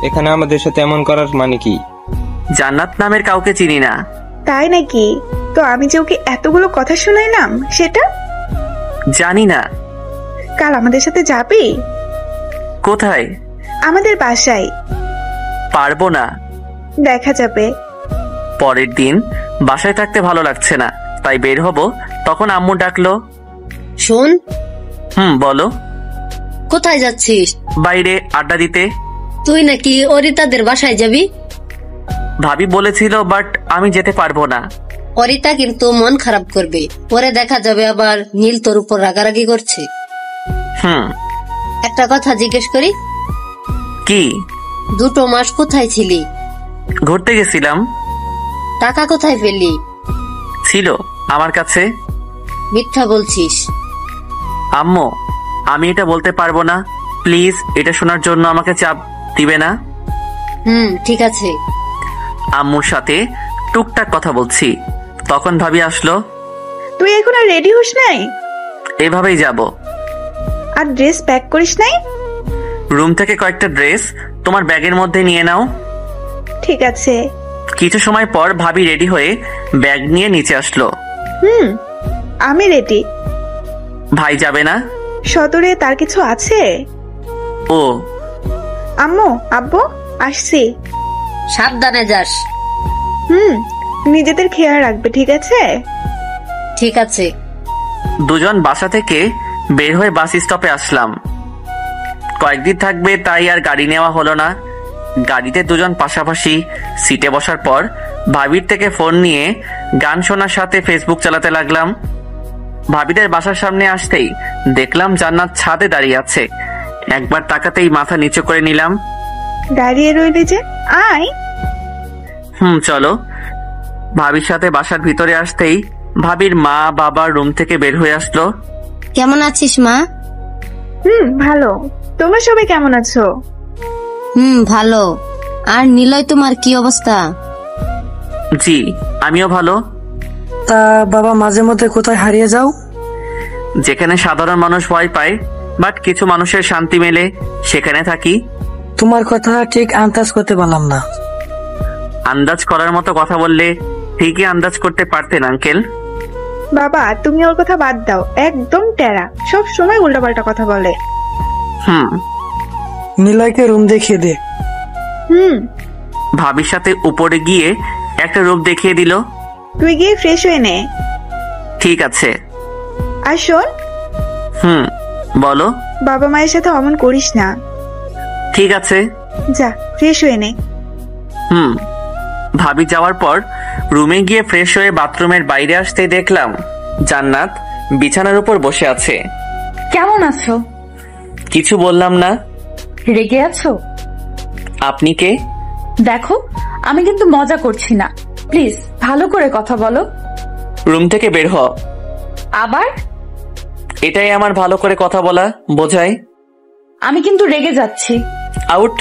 এখানে আমাদের সাথে এমন করার মানে কি? জান্নাত নামের কাউকে চিনি না। তাই নাকি? তো আমি যে ওকে এতগুলো কথা শোনাইলাম সেটা? জানি না। কাল আমাদের সাথে যাবি? কোথায়? আমাদের বাসায়। পারবো না। দেখা যাবে। পরের দিন বাসায় থাকতে ভালো লাগছে না, তাই বের হব, তখন আম্মু ডাকলো। শোন। বলো। কোথায় যাচ্ছিস? বাইরে আড্ডা দিতে। তুই নাকি অরিতাদের বাসায় যাবি? ভাবি বলেছিল, বাট আমি যেতে পারবো না। অরিতা কিন্তু মন খারাপ করবে, পরে দেখা যাবে আবার নীল তোর উপর রাগারাগি করছে। একটা কথা জিজ্ঞেস করি? কি? 2 মাস কোথায় ছিলি? ঘুরতে গেছিলাম। টাকা কোথায় পেলি? ছিল আমার কাছে। মিথ্যা বলছিস। আম্মু, আমি এটা বলতে পারবো না। প্লিজ, এটা শোনার জন্য আমাকে চাপ দিবে না। ঠিক আছে। আম্মুর সাথে টুকটাক কথা বলছি, তখন ভাবি আসলো। তুই এখন আর রেডি হোস নাই? এভাবেই যাব। আর ড্রেস প্যাক করিস নাই? রুম থেকে কয়েকটা ড্রেস তোমার ব্যাগের মধ্যে নিয়ে নাও। ঠিক আছে। কিছু সময় পর ভাবি রেডি হয়ে ব্যাগ নিয়ে নিচে আসলো। আমি রেডি। ভাই যাবে না? সদরে তার কিছু আছে। ও আম্মু আব্বু আসছি। সাবধানে যাস। নিজেদের খেয়াল রাখবে, ঠিক আছে? ঠিক আছে। দুজন বাসা থেকে বের হয়ে বাস স্টপে আসলাম। কয়েকদিন থাকবে তাই আর গাড়ি নেওয়া হলো না। গাড়িতে দুজন পাশাপাশি সিটে বসার পর ভাবির থেকে ফোন নিয়ে গান শোনার সাথে ফেসবুক চালাতে লাগলাম। ভাবিদের বাসার সামনে আসতেই দেখলাম জান্নাত ছাদে দাঁড়িয়ে আছে। একবার তাকাতেই মাথা নিচু করে নিলাম। দাঁড়িয়ে রইলি যে, আয়। চলো। ভাবির সাথে বাসার ভিতরে আসতেই ভাবির মা বাবা রুম থেকে বের হয়ে আসলো। কেমন আছিস মা? ভালো। তোমরা সবাই কেমন আছো? ভালো। আর নিলয়, তোমার কি অবস্থা? জি আমিও ভালো। তা বাবা মাঝে মধ্যে কোথায় হারিয়ে যাও? যেখানে সাধারণ মানুষ ভয় পায় বাট কিছু মানুষের শান্তি মেলে সেখানে থাকি। তোমার কথা ঠিক আন্দাজ করতে পারলাম না। আন্দাজ করার মতো কথা বললে ঠিকই আন্দাজ করতে পারতেন আঙ্কেল। বাবা তুমি ওর কথা বাদ দাও, একদম টেরা, সব সময় উল্টাপাল্টা কথা বলে। নিলয়কে রুম দেখিয়ে দে। ভাবির সাথে উপরে গিয়ে একটা রূপ দেখিয়ে দিল। তুই গিয়ে ফ্রেশ হয়ে নে। ঠিক আছে। আর শোন। বলো। বাবা মায়ের সাথে অমন করিস না। ঠিক আছে। যা ফ্রেশ হয়ে নে। ভাবি যাওয়ার পর রুমে গিয়ে ফ্রেশ হয়ে বাথরুমের বাইরে আসতে দেখলাম জান্নাত বিছানার উপর বসে আছে। কেমন আছো? কিছু বললাম না। রেগে আছো? আপনি কে? দেখো আমি কিন্তু মজা করছি না, প্লিজ ভালো করে কথা বলো। রুম থেকে বের হ। আবার? এটাই আমার ভালো করে কথা বলা বোঝায়। আমি কিন্তু রেগে যাচ্ছি। আউট।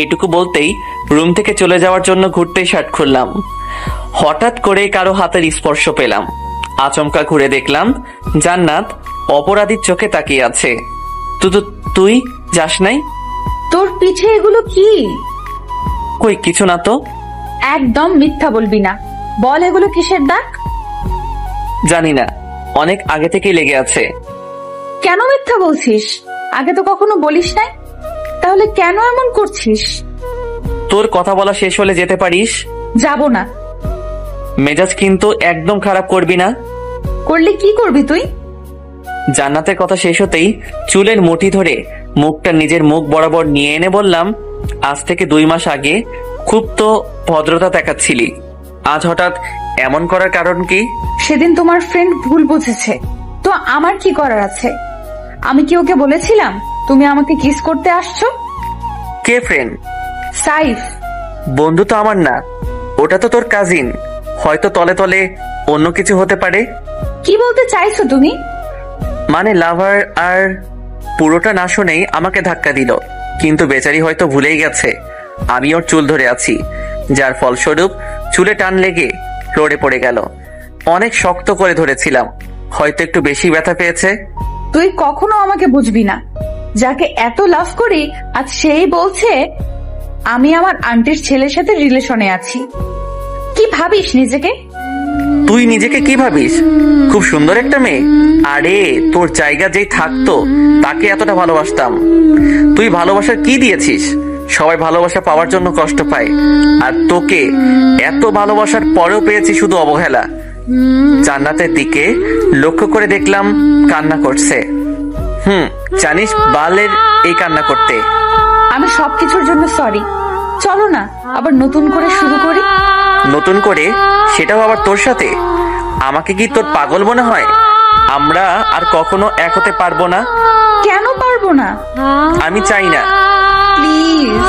এইটুকু বলতেই রুম থেকে চলে যাওয়ার জন্য ঘুরতেই শার্ট খুললাম। হঠাৎ করে কারো হাতের স্পর্শ পেলাম। আচমকা ঘুরে দেখলাম জান্নাত অপরাধীর চোখে তাকিয়ে আছে। তুই যাস নাই? তোর পিছে এগুলো কি? কই কিছু না তো। একদম মিথ্যা বলবি না, বল এগুলো কিসের দাগ? জানি না, অনেক আগে থেকেই লেগে আছে। কেন মিথ্যা বলছিস? আগে তো কখনো বলিস নাই, তাহলে কেন এমন করছিস? তোর কথা বলা শেষ হলে যেতে পারিস। যাব না। মেজাজ কিন্তু একদম খারাপ করবি না। করলে কি করবি তুই? জান্নাতের কথা শেষ হতেই চুলের মুঠি ধরে মুখটা নিজের মুখ বরাবর নিয়ে এনে বললাম, আজ থেকে 2 মাস আগে খুব তো ভদ্রতা দেখাচ্ছিলি, আজ হঠাৎ এমন করার কারণ কি? সেদিন তোমার ফ্রেন্ড ভুল বুঝেছে, তো আমার কি করার আছে? আমি কি ওকে বলেছিলাম তুমি আমাকে কিস করতে আসছো? কে ফ্রেন্ড? সাইফ। বন্ধু তো আমার না, ওটা তো তোর কাজিন। হয়তো তলে তলে অন্য কিছু হতে পারে। কি বলতে চাইছো তুমি? মানে লাভার। আর পুরোটা না শুনেই আমাকে ধাক্কা দিল, কিন্তু বেচারি হয়তো ভুলেই গেছে আমি ওর চুল ধরে আছি, যার ফলস্বরূপ চুলে টান লেগে ফ্লোরে পড়ে গেল। অনেক শক্ত করে ধরেছিলাম, হয়তো একটু বেশি ব্যথা পেয়েছে। তুই কখনো আমাকে বুঝবি না। যাকে এত লাভ করি আজ সেই বলছে আমি আমার আন্টির ছেলের সাথে রিলেশনে আছি। কি ভাবিস নিজেকে? তুই নিজেকে কি ভাবিস? খুব সুন্দর একটা মেয়ে। আরে তোর জায়গা যেই থাকতো তাকে এতটা ভালোবাসতাম। তুই ভালোবাসার কি দিয়েছিস? সবাই ভালোবাসা পাওয়ার জন্য কষ্ট পায়, আর তোকে এত ভালোবাসার পরেও পেয়েছি শুধু অবহেলা। জান্নাতের দিকে লক্ষ্য করে দেখলাম কান্না করছে। জানিস বালের এই কান্না করতে। আমি সবকিছুর জন্য সরি। চলো না আবার নতুন করে শুরু করি। নতুন করে? সেটাও আবার তোর সাথে? আমাকে কি তোর পাগল মনে হয়? আমরা আর কখনো এক হতে পারবো না। কেন পারবো না? আমি চাই না। প্লিজ।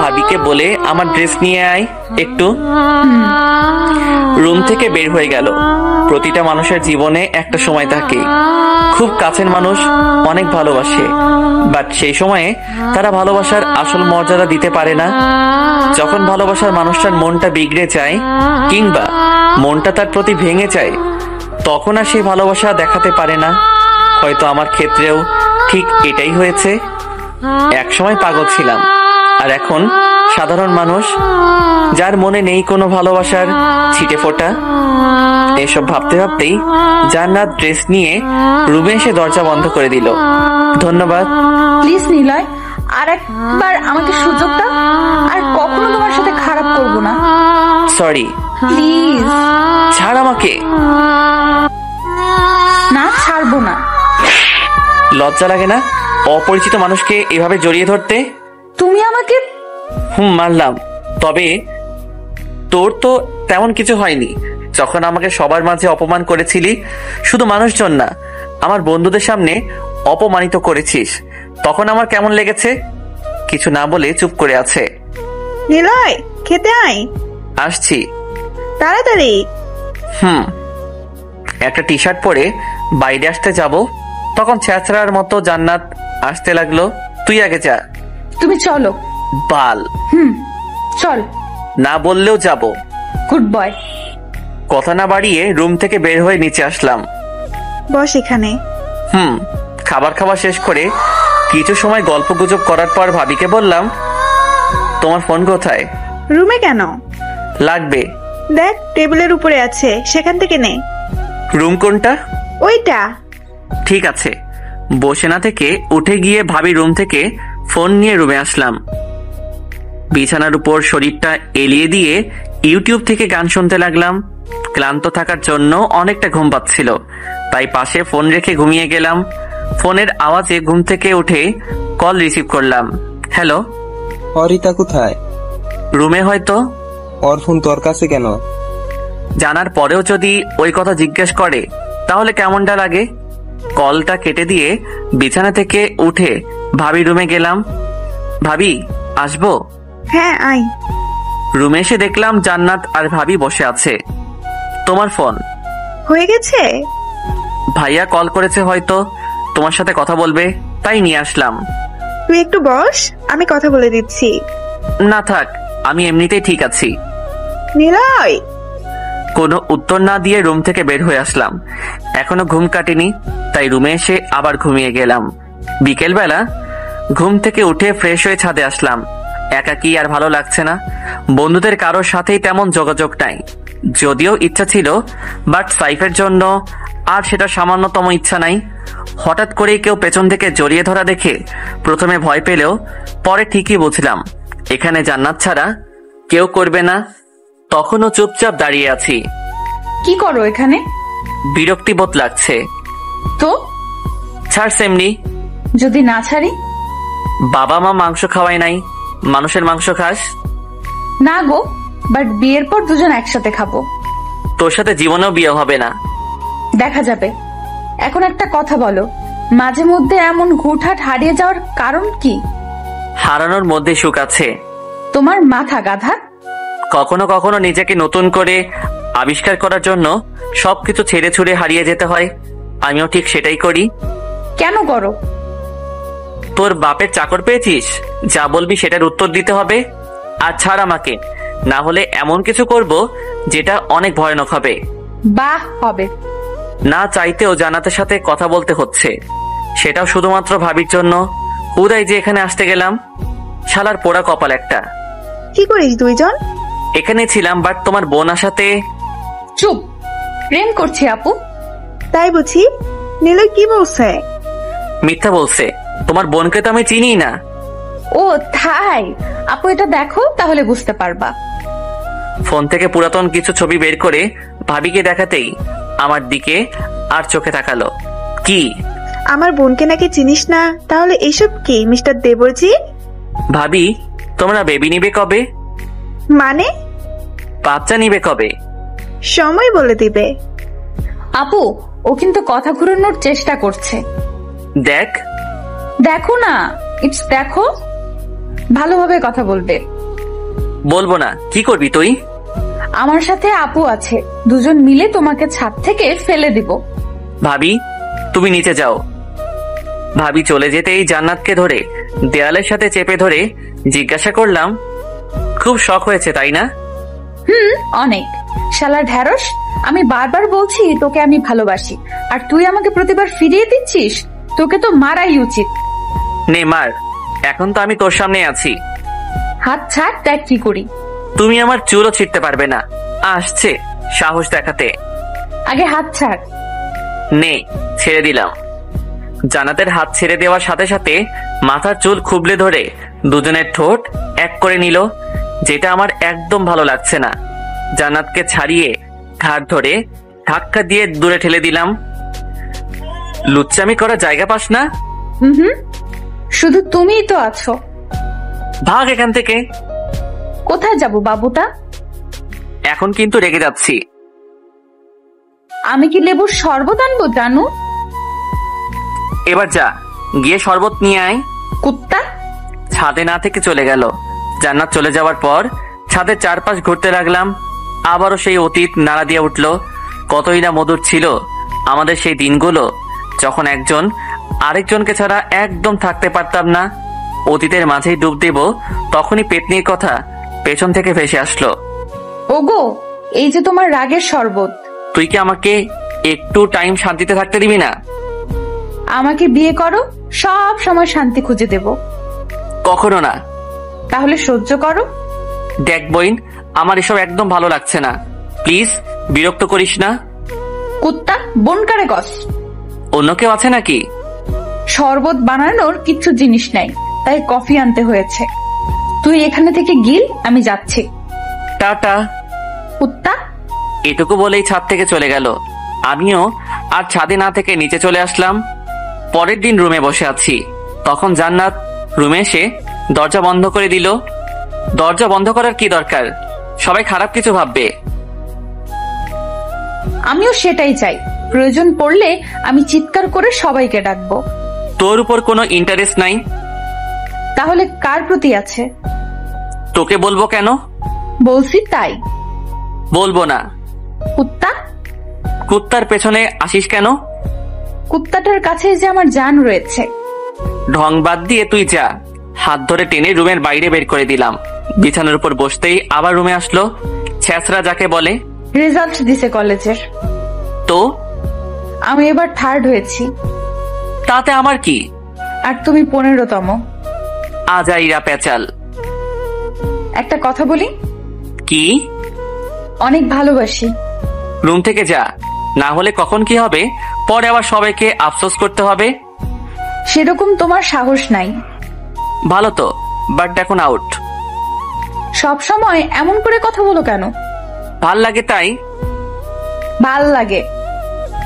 ভাবিকে বলে আমার ড্রেস নিয়ে আয় একটু। রুম থেকে বের হয়ে গেল। প্রতিটা মানুষের জীবনে একটা সময় থাকে, খুব কাছের মানুষ অনেক ভালোবাসে, বাট সেই সময়ে তারা ভালোবাসার আসল মর্যাদা দিতে পারে না। যখন ভালোবাসার মানুষটার মনটা বিগড়ে যায় কিংবা মনটা তার প্রতি ভেঙে যায়, তখন আর সেই ভালোবাসা দেখাতে পারে না। হয়তো আমার ক্ষেত্রেও ঠিক এটাই হয়েছে। একসময় পাগল ছিলাম, আর এখন সাধারণ মানুষ, যার মনে নেই কোনো ভালোবাসার ছিটে ফোঁটা। এসব ভাবতে ভাবতেই জান্নাত ড্রেস নিয়ে রুমে এসে দরজা বন্ধ করে দিল। ধন্যবাদ। প্লিজ নিলয়, আর একবার আমাকে সুযোগ দাও, আর কখনো তোমার সাথে খারাপ করব না। সরি। প্লিজ ছাড় আমাকে। না, ছাড়বো না। লজ্জা লাগে না অপরিচিত মানুষকে এভাবে জড়িয়ে ধরতে? তুমি আমাকে মানলাম, তবে তোর তো তেমন কিছু হয়নি। যখন আমাকে সবার মাঝে অপমান করেছিলি, শুধু মানুষজন না, আমার বন্ধুদের সামনে অপমানিত করেছিস, তখন আমার কেমন লেগেছে? কিছু না বলে চুপ করে আছে। নিলয়, খেতে আয়। আসছি। তাড়াতাড়ি। একটা টি শার্ট পরে বাইরে আসতে যাব, তখন ছেঁচড়ার মতো জান্নাত আসতে লাগলো। তুই আগে যা। তুমি চলো। বাল। চল। না বললেও যাব। Good boy. কথা না বাড়িয়ে রুম থেকে বের হয়ে নিচে আসলাম। বস এখানে। খাবার খাওয়া শেষ করে কিছু সময় গল্প গুজব করার পর ভাবিকে বললাম, তোমার ফোন কোথায়? রুমে কেন? লাগবে। দেখ, টেবিলের উপরে আছে, সেখান থেকে নে। রুম কোনটা? ওইটা। ঠিক আছে। বসে না থেকে উঠে গিয়ে ভাবি রুম থেকে ফোন নিয়ে রুমে আসলাম। বিছানার উপর শরীরটা এলিয়ে দিয়ে ইউটিউব থেকে গান শুনতে লাগলাম। ক্লান্ত থাকার জন্য অনেকটা ঘুম পাচ্ছিল, তাই পাশে ফোন রেখে ঘুমিয়ে গেলাম। ফোনের আওয়াজে ঘুম থেকে উঠে কল রিসিভ করলাম। হ্যালো। অরিতা কোথায়? রুমে হয়তো। ওর ফোন তোর কাছে কেন? জানার পরেও যদি ওই কথা জিজ্ঞেস করে তাহলে কেমনটা লাগে? কলটা কেটে দিয়ে বিছানা থেকে উঠে ভাবি রুমে গেলাম। ভাবি, আসবো? হ্যাঁ, আয়। রুমে এসে দেখলাম জান্নাত আর ভাবি বসে আছে। তোমার ফোন হয়ে গেছে? ভাইয়া কল করেছে, হয়তো তোমার সাথে কথা বলবে, তাই নিয়ে আসলাম। তুই একটু বস, আমি কথা বলে দিচ্ছি। না থাক, আমি এমনিতেই ঠিক আছি। নিলয়। কোনো উত্তর না দিয়ে রুম থেকে বের হয়ে আসলাম। এখনো ঘুম কাটেনি, তাই রুমে এসে আবার ঘুমিয়ে গেলাম। বিকেলবেলা ঘুম থেকে উঠে ফ্রেশ হয়ে ছাদে আসলাম। একাকী আর ভালো লাগছে না। বন্ধুদের কারোর সাথেই তেমন যোগাযোগ নাই। যদিও ইচ্ছা ছিল, বাট সাইফের জন্য আর সেটা সামান্যতম ইচ্ছা নাই। হঠাৎ করেই কেউ পেছন থেকে জড়িয়ে ধরা দেখে প্রথমে ভয় পেলেও পরে ঠিকই বুঝলাম এখানে জান্নাত ছাড়া কেউ করবে না। তখনও চুপচাপ দাঁড়িয়ে আছি। কি করো এখানে? বিরক্তিবোধ লাগছে। তো ছাড় সেমনি। যদি না ছাড়ি? বাবা মা মাংস খাওয়ায় নাই, মানুষের মাংস খাস? না গো, বাট বিয়ের পর দুজন একসাথে খাবো। তোর সাথে জীবনেও বিয়ে হবে না। দেখা যাবে। এখন একটা কথা বলো, মাঝে মধ্যে এমন হুটহাট হারিয়ে যাওয়ার কারণ কি? হারানোর মধ্যে সুখ আছে। তোমার মাথা গাধা। কখনো কখনো নিজেকে নতুন করে আবিষ্কার করার জন্য সবকিছু ছেড়ে ছুড়ে হারিয়ে যেতে হয়। আমিও ঠিক সেটাই করি। কেন করো? তোর বাপের চাকর পেয়েছিস, যা বলবি সেটার উত্তর দিতে হবে। আর ছাড় আমাকে, না হলে এমন কিছু করব যেটা অনেক ভয়ানক হবে। বাহ, হবে। না চাইতেও জান্নাতের সাথে কথা বলতে হচ্ছে, সেটাও শুধুমাত্র ভাবির জন্য। হুদাই যে এখানে আসতে গেলাম। শালার পোড়া কপাল একটা। কি করিস দুইজন? এখানে ছিলাম, বাট তোমার বোন আসাতে। চুপ। প্রেম করছি আপু। তাই বুঝি? নিলয় কি বলছে? মিথ্যা বলছে। তোমার বোনকে তো আমি চিনি না। ও তাই? আপু এটা দেখো, তাহলে বুঝতে পারবা। ফোন থেকে পুরাতন কিছু ছবি বের করে ভাবিকে দেখাতেই আমার দিকে আর চোখে তাকালো। কি? আমার বোনকে নাকি চিনিস না? তাহলে এসব কি মিস্টার দেবরজি? ভাবি, তোমরা বেবি নিবে কবে? মানে? বাচ্চা নিবে কবে? সময় বলে দিবে। আপু, ও কিন্তু কথা ঘুরানোর চেষ্টা করছে। দেখ। দেখো না, ইটস দেখো। ভালোভাবে কথা বলবে। বলবো না। কি করবি তুই? আমার সাথে আপু আছে, দুজন মিলে তোমাকে ছাদ থেকে ফেলে দিব। ভাবি, তুমি নিচে যাও। ভাবি চলে যেতেই জান্নাতকে ধরে দেয়ালের সাথে চেপে ধরে জিজ্ঞাসা করলাম, খুব শখ হয়েছে তাই না? অনেক। শালা ঢ্যাঁড়স, আমি বারবার বলছি তোকে আমি ভালোবাসি, আর তুই আমাকে প্রতিবার ফিরিয়ে দিচ্ছিস। তোকে তো মারাই উচিত। নে মার। এখন তো আমি তোর সামনে আছি। হাত ছাড়, দেখ কি করি। তুমি আমার চুলও ছিঁড়তে পারবে না। আসছে সাহস দেখাতে। আগে হাত ছাড়। নে, ছেড়ে দিলাম। জান্নাতের হাত ছেড়ে দেওয়ার সাথে সাথে মাথার চুল খুবলে ধরে দুজনের ঠোঁট এক করে নিল, যেটা আমার একদম ভালো লাগছে না। জান্নাতকে ছাড়িয়ে ঘাড় ধরে ধাক্কা দিয়ে দূরে ঠেলে দিলাম। লুচ্চামি করা জায়গা পাস না? হুম, শুধু তুমিই তো আছো। ভাগ এখান থেকে। কোথায় যাব বাবুটা? এখন কিন্তু রেগে যাচ্ছি। আমি কি লেবুর শরবত আনবো জানু? এবার যা, গিয়ে শরবত নিয়ে আয়। কুত্তা! ছাদে না থেকে চলে গেল। জান্নাত চলে যাওয়ার পর ছাদের চারপাশ ঘুরতে লাগলাম। আবারও সেই অতীত নাড়া দিয়ে উঠল। কতই না মধুর ছিল আমাদের সেই দিনগুলো, যখন একজন আরেকজনকে ছাড়া একদম থাকতে পারতাম না। অতীতের মাঝেই ডুব দেব, তখনই পেতনির কথা পেছন থেকে ভেসে আসলো। ওগো, এই যে তোমার রাগের শরবত। তুই কি আমাকে একটু টাইম শান্তিতে থাকতে দিবি না? আমাকে বিয়ে করো, সব সময় শান্তি খুঁজে দেব। কখনো না। তাহলে সহ্য করো। দেখ বইন, আমার এসব একদম ভালো লাগছে না। প্লিজ বিরক্ত করিস না। কুত্তা, বনকারে কস। অন্য কেউ আছে নাকি? শরবত বানানোর কিচ্ছু জিনিস নাই, তাই কফি আনতে হয়েছে। তুই এখানে থেকে গিল, আমি যাচ্ছি। টাটা। কুত্তা! এটুকু বলেই ছাদ থেকে চলে গেল। আমিও আর ছাদে না থেকে নিচে চলে আসলাম। পরের দিন রুমে বসে আছি, তখন জান্নাত রুমে এসে দরজা বন্ধ করে দিল। দরজা বন্ধ করার কি দরকার? সবাই খারাপ কিছু ভাববে। আমিও সেটাই চাই। প্রয়োজন পড়লে আমি চিৎকার করে সবাইকে ডাকবো। তোর উপর কোনো ইন্টারেস্ট নাই। তাহলে কার প্রতি আছে? তোকে বলবো কেন? বলছি তাই। বলবো না। কুত্তা! কুত্তার পেছনে আসিস কেন? কুত্তাটার কাছে যে আমার জান রয়েছে। ঢং বাদ দিয়ে তুই যা। হাত ধরে টেনে রুমের বাইরে বের করে দিলাম। বিছানার উপর বসতেই আবার রুমে আসলো। ছেঁচড়া যাকে বলে। রেজাল্ট দিছে কলেজের। তো আমি এবার 3rd হয়েছি। তাতে আমার কি? আর তুমি 15তম। আজাইরা পেঁচাল। একটা কথা বলি? কি? অনেক ভালোবাসি। রুম থেকে যা, না হলে কখন কি হবে পরে আবার সবাইকে আফসোস করতে হবে। সেরকম তোমার সাহস নাই। ভালো তো, বাট এখন আউট। সব সময় এমন করে কথা বলো কেন? ভাল লাগে তাই। ভাল লাগে।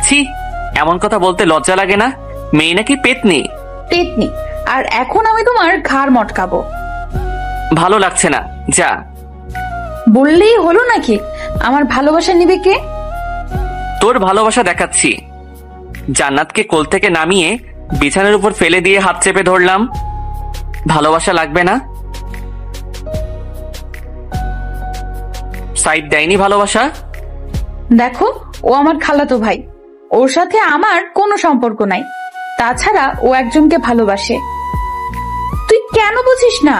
ছি, এমন কথা বলতে লজ্জা লাগে না? মেয়ে নাকি পেতনি? পেতনি। আর এখন আমি তোমার ঘাড় মটকাবো। ভালো লাগছে না, যা। বললেই হলো নাকি? আমার ভালোবাসা নিবে কে? তোর ভালোবাসা দেখাচ্ছি। জান্নাতকে কোল থেকে নামিয়ে বিছানার উপর ফেলে দিয়ে হাত চেপে ধরলাম। ভালোবাসা লাগবে না? সাইড দেয়নি ভালোবাসা? দেখো, ও আমার খালাতো ভাই। ওর সাথে আমার কোনো সম্পর্ক নাই। তাছাড়া ও একজনকে ভালোবাসে। তুই কেন বুঝিস না?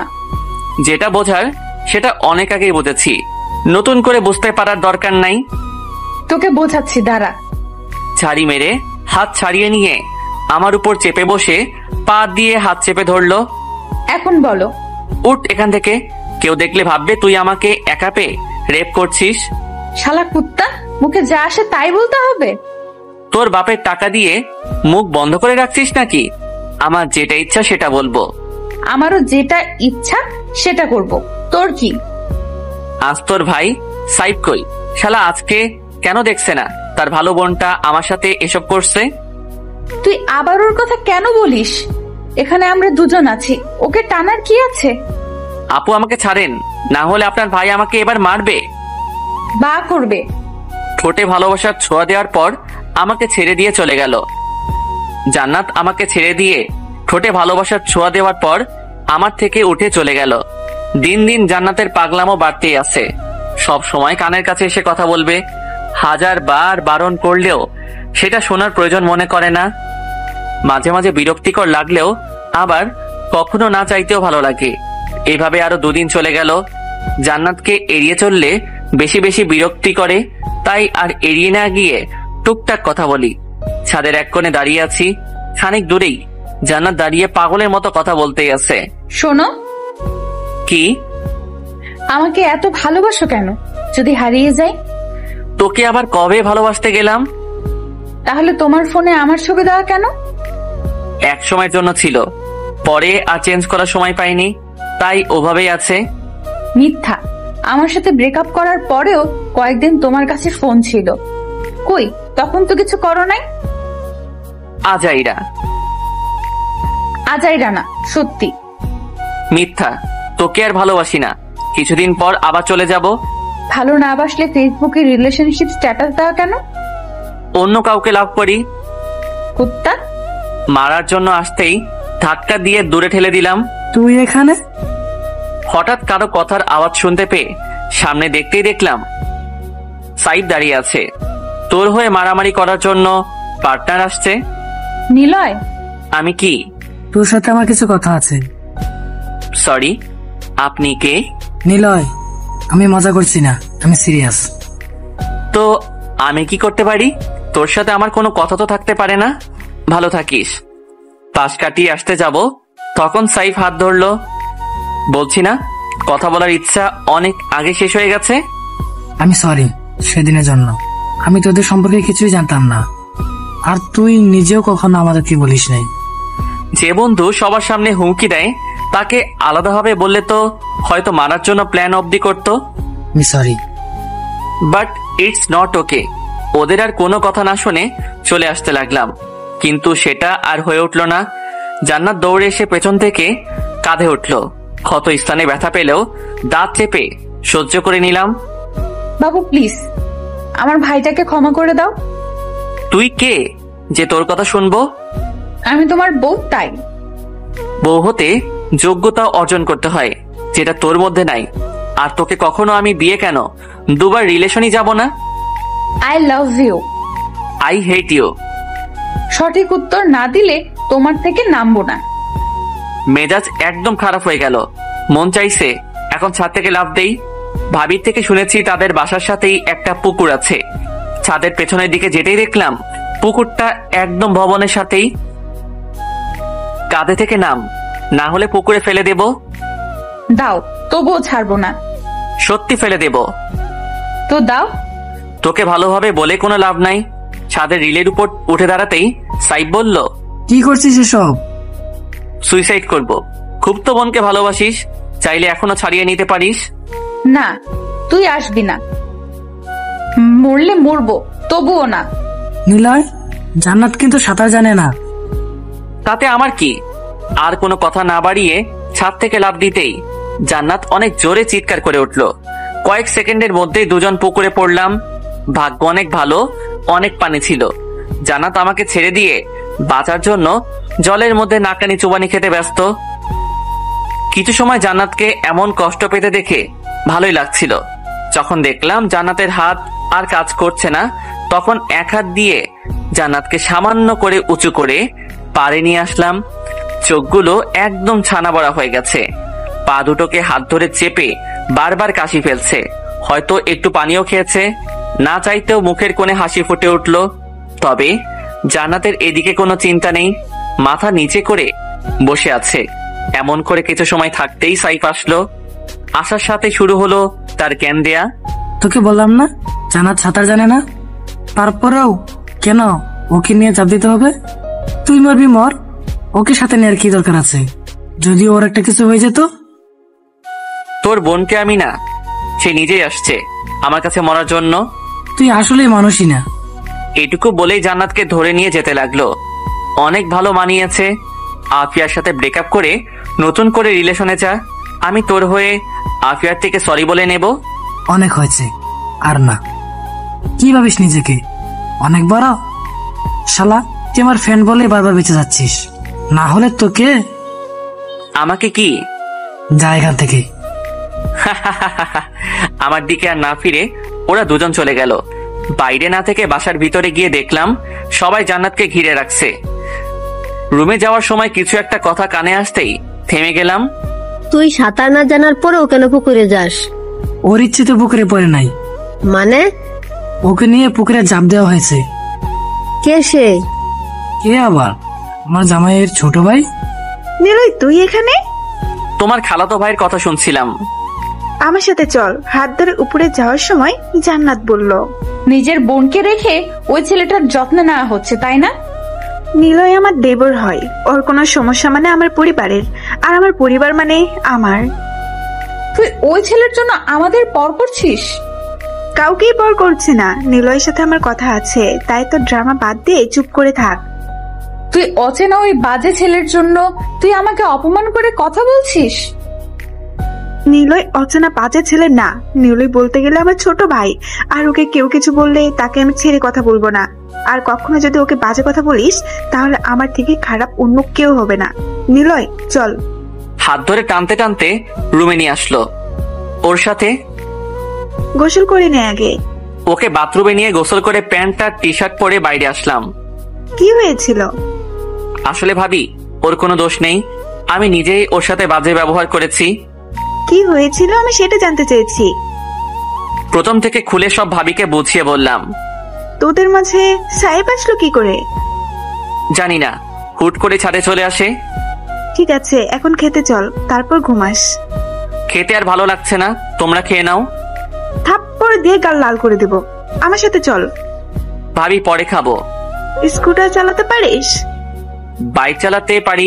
যেটা বোঝার সেটা অনেক আগেই বুঝেছি, নতুন করে বুঝতে পারার দরকার নাই। তোকে বোঝাচ্ছি, দাঁড়া। ছাড়ি মেরে হাত ছাড়িয়ে নিয়ে আমার উপর চেপে বসে পা দিয়ে হাত চেপে ধরলো। এখন বলো। উঠ এখান থেকে। কেউ দেখলে ভাববে তুই আমাকে একা পেয়ে রেপ করছিস। শালা কুত্তা, মুখে যা আসে তাই বলতে হবে? তোর বাপের টাকা দিয়ে মুখ বন্ধ করে রাখছিস নাকি? আমার যেটা ইচ্ছা সেটা বলবো। আমারও যেটা ইচ্ছা সেটা করব। তোর কি? আজ তোর ভাই সাইব কই? শালা আজকে কেন দেখছে না তার ভালো বোনটা আমার সাথে এসব করছে? তুই আবার ওর কথা কেন বলিস? এখানে আমরা দুজন আছি, ওকে টানার কি আছে? আপু আমাকে ছাড়েন, না হলে আপনার ভাই আমাকে এবার মারবে। বা করবে। ঠোঁটে ভালোবাসার ছোঁয়া দেওয়ার পর আমাকে ছেড়ে দিয়ে চলে গেল। জান্নাত আমাকে ছেড়ে দিয়ে ঠোঁটে ভালোবাসার ছোঁয়া দেওয়ার পর আমার থেকে উঠে চলে গেল। দিন দিন জান্নাতের পাগলামো বাড়তেই আছে। সব সময় কানের কাছে এসে কথা বলবে। 1000 বার বারণ করলেও সেটা শোনার প্রয়োজন মনে করে না। মাঝে মাঝে বিরক্তিকর লাগলেও আবার কখনো না চাইতেও ভালো লাগে। এইভাবে আরো 2 দিন চলে গেল। জান্নাতকে এড়িয়ে চললে বেশি বেশি বিরক্তি করে, তাই আর এড়িয়ে না গিয়ে টুকটাক কথা বলি। ছাদের এক কোণে দাঁড়িয়ে আছি। খানিক দূরেই জান্নাত দাঁড়িয়ে পাগলের মতো কথা বলতেই আছে। শোনো, কি? আমাকে এত ভালোবাসো কেন? যদি হারিয়ে যাই? তোকে আবার কবে ভালোবাসতে গেলাম? তাহলে তোমার ফোনে আমার ছবি দেওয়া কেন? এক সময়ের জন্য ছিল, পরে আর চেঞ্জ করার সময় পাইনি, তাই ওভাবেই আছে। মিথ্যা। আমার সাথে ব্রেকআপ করার পরেও কয়েকদিন তোমার কাছে ফোন ছিল। কই, তখন তো কিছু করো নাই। আজাইরা। আজাইরা না, সত্যি। মিথ্যা। তোকে আর ভালোবাসি না, কিছুদিন পর আবার চলে যাব। ভালো না বাসলে ফেসবুকে রিলেশনশিপ স্ট্যাটাস দেওয়া কেন? অন্য কাউকে লাভ করি। কুত্তা। মারার জন্য আসতেই ধাক্কা দিয়ে দূরে ঠেলে দিলাম। তুই এখানে? হঠাৎ কারো কথার আওয়াজ শুনতে পেয়ে সামনে দেখতেই দেখলাম সাইদ দাঁড়িয়ে আছে। তোর হয়ে মারামারি করার জন্য পার্টনার আসছে। নিলয়। আমি কি? তোর সাথে আমার কিছু কথা আছে। সরি, আপনি কে? নিলয়, আমি মজা করছি না, আমি সিরিয়াস। তো আমি কি করতে পারি? তোর সাথে আমার কোনো কথা তো থাকতে পারে না। ভালো থাকিস। পাশ কাটিয়ে আসতে যাব, তখন সাইফ হাত ধরলো। বলছি না, কথা বলার ইচ্ছা অনেক আগে শেষ হয়ে গেছে। আমি সরি সেদিনের জন্য। আমি তোদের সম্পর্কে কিছুই জানতাম না, আর তুই নিজেও কখনো আমাদেরকে বলিস নাই। যে বন্ধু সবার সামনে হুমকি দেয়, তাকে আলাদাভাবে বললে তো হয়তো মারার জন্য প্ল্যান অবধি করতো। আমি sorry. But it's not okay. ওদের আর কোনো কথা না শুনে চলে আসতে লাগলাম, কিন্তু সেটা আর হয়ে উঠল না। জান্নাত দৌড়ে এসে পেছন থেকে কাঁধে উঠল। ক্ষত স্থানে ব্যথা পেলেও দাঁত চেপে সহ্য করে নিলাম। বাবু প্লিজ, আমার ভাইটাকে ক্ষমা করে দাও। তুই কে যে তোর কথা শুনবো? আমি তোমার বউ, তাই। বউ হতে যোগ্যতা অর্জন করতে হয়, যেটা তোর মধ্যে নাই। আর তোকে কখনো আমি বিয়ে কেন, দুবার রিলেশনই যাব না। I love you. I hate you. সঠিক উত্তর না দিলে তোমার থেকে নামবো না। মেজাজ একদম খারাপ হয়ে গেল। মন চাইছে এখন ছাদ থেকে লাফ দেই। ভাবির থেকে শুনেছি তাদের বাসার সাথেই একটা পুকুর আছে। ছাদের পেছনের দিকে যেতেই দেখলাম পুকুরটা একদম ভবনের সাথেই। কাঁধে থেকে নাম, না হলে পুকুরে ফেলে দেব। দাও, তবুও ছাড়বো না। সত্যি ফেলে দেব। তো দাও। তোকে ভালোভাবে বলে কোনো লাভ নাই। ছাদের রিলের উপর উঠে দাঁড়াতেই সাইব বলল, কি করছিস এসব? সুইসাইড করব। খুব তো বোনকে ভালোবাসিস, চাইলে এখনো ছাড়িয়ে নিতে পারিস। না, তুই আসবি না। মরলে মরবো, তবুও না। নিলয়, জান্নাত কিন্তু সাঁতার জানে না। তাতে আমার কি? আর কোনো কথা না বাড়িয়ে ছাদ থেকে লাফ দিতেই জান্নাত অনেক জোরে চিৎকার করে উঠল। কয়েক সেকেন্ডের মধ্যেই দুজন পুকুরে পড়লাম। ভাগ্য অনেক ভালো, অনেক পানি ছিল। জান্নাত আমাকে ছেড়ে দিয়ে বাঁচার জন্য জলের মধ্যে নাকানি চুবানি খেতে ব্যস্ত। কিছু সময় জান্নাতকে এমন কষ্ট পেতে দেখে ভালোই লাগছিল। যখন দেখলাম জান্নাতের হাত আর কাজ করছে না, তখন এক হাত দিয়ে জান্নাতকে সামান্য করে উঁচু করে পাড়ে নিয়ে আসলাম। চোখগুলো একদম ছানা বড়া হয়ে গেছে। পা দুটোকে হাত ধরে চেপে বারবার কাশি ফেলছে। হয়তো একটু পানিও খেয়েছে। না চাইতেও মুখের কোণে হাসি ফুটে উঠল। তবে জান্নাতের এদিকে কোনো চিন্তা নেই, মাথা নিচে করে বসে আছে। এমন করে কিছু সময় থাকতেই সাইফ আসলো। আসার সাথে শুরু হলো তার জ্ঞান দেয়া। তোকে বললাম না জান্নাত সাঁতার জানে না, তারপরেও কেন ওকে নিয়ে চাপ দিতে হবে? তুই মরবি মর, ওকে সাথে নেওয়ার কি দরকার আছে? যদি ওর একটা কিছু হয়ে যেত? তোর বোনকে আমি না, সে নিজেই আসছে আমার কাছে মরার জন্য। তুই আসলেই মানুষই না। এটুকু বলেই জান্নাতকে ধরে নিয়ে যেতে লাগলো। অনেক ভালো মানিয়েছে। আফিয়ার সাথে ব্রেকআপ করে নতুন করে রিলেশনে যা। আমি তোর হয়ে আফিয়ার থেকে সরি বলে নেব। অনেক হয়েছে, আর না। কি ভাবিস নিজেকে অনেক বড়? শালা, তুই আমার ফ্রেন্ড বলে বারবার বেঁচে যাচ্ছিস, না হলে তোকে। আমাকে কি? যা এখান থেকে। আমার দিকে আর না ফিরে ওরা দুজন চলে গেল। বাইরে না থেকে বাসার ভিতরে গিয়ে দেখলাম সবাই জান্নাতকে ঘিরে রাখছে। রুমে যাওয়ার সময় কিছু একটা কথা কানে আসতেই থেমে গেলাম। তুই সাঁতার না জানার পরেও কেন পুকুরে যাস? ওর ইচ্ছে তো পুকুরে পড়ে নাই। মানে? ওকে নিয়ে পুকুরে ঝাঁপ দেওয়া হয়েছে। কে সে? কে আবার? তোমার জামাইয়ের ছোট ভাই? নিলয় তুই এখানে? তোমার খালাতো ভাইয়ের কথা শুনছিলাম। আমার সাথে চল। হাত ধরে উপরে যাওয়ার সময় জান্নাত বলল, নিজের বোনকে রেখে ওই ছেলেটার যত্ন নেওয়া হচ্ছে, তাই না? নিলয় আমার দেবর হয়। ওর কোনো সমস্যা মানে আমার পরিবারের, আর আমার পরিবার মানে আমার। তুই ওই ছেলের জন্য আমাদের পর করছিস? কাউকেই পর করছে না। নিলয়ের সাথে আমার কথা আছে, তাই তো ড্রামা বাদ দিয়ে চুপ করে থাক। তুই অচেনা ওই বাজে ছেলের জন্য তুই আমাকে অপমান করে কথা বলছিস? নিলয় অচেনা বাজে ছেলে না। নিলয় বলতে গেলে আমার ছোট ভাই, আর ওকে কেউ কিছু বললে তাকে আমি ছেড়ে কথা বলবো না। আর কখনো যদি ওকে বাজে কথা বলিস তাহলে আমার থেকে খারাপ অন্য কেউ হবে না। নিলয় চল। হাত ধরে টানতে টানতে রুমে নিয়ে আসলো। ওর সাথে গোসল করে নে আগে। ওকে বাথরুমে নিয়ে গোসল করে প্যান্ট আর টি শার্ট পরে বাইরে আসলাম। কি হয়েছিল? আসলে ভাবি, ওর কোনো দোষ নেই। আমি নিজেই ওর সাথে বাজে ব্যবহার করেছি। কি হয়েছিল আমি সেটা জানতে চেয়েছি। প্রথম থেকে খুলে সব ভাবিকে বুঝিয়ে বললাম। তোদের মাঝে সাহেব আসলো কি করে? জানি না, হুট করে ছাদে চলে আসে। ঠিক আছে, এখন খেতে চল, তারপর ঘুমাস। খেতে আর ভালো লাগছে না, তোমরা খেয়ে নাও। থাপ্পড় দিয়ে গাল লাল করে দেব। আমার সাথে চল। ভাবি পরে খাবো। স্কুটার চালাতে পারিস? বাইক চালাতে পারি,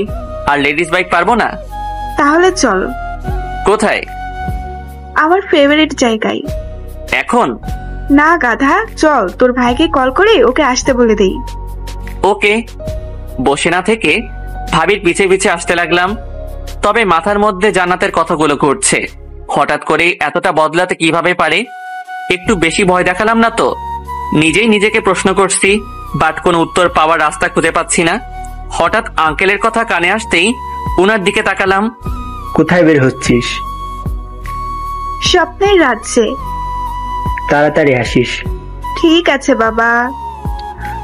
আর লেডিস বাইক পারবো না। তাহলে চল। কোথায়? আমার ফেভারিট জায়গায়। এখন না গাধা, চল। তোর ভাইকে কল করে ওকে আসতে বলে দেই। ওকে। বসে না থেকে ভাবির পিছে পিছে আসতে লাগলাম। তবে মাথার মধ্যে জান্নাতের কথাগুলো ঘুরছে। হঠাৎ করে এতটা বদলাতে কিভাবে পারে? একটু বেশি ভয় দেখালাম না তো? নিজেই নিজেকে প্রশ্ন করছি, বাট কোনো উত্তর পাওয়ার রাস্তা খুঁজে পাচ্ছি না। হঠাৎ আঙ্কেলের কথা কানে আসতেই উনার দিকে তাকালাম। কোথায় বের হচ্ছিস? স্বপ্নের রাজ্যে। তাড়াতাড়ি আসিস। ঠিক আছে বাবা।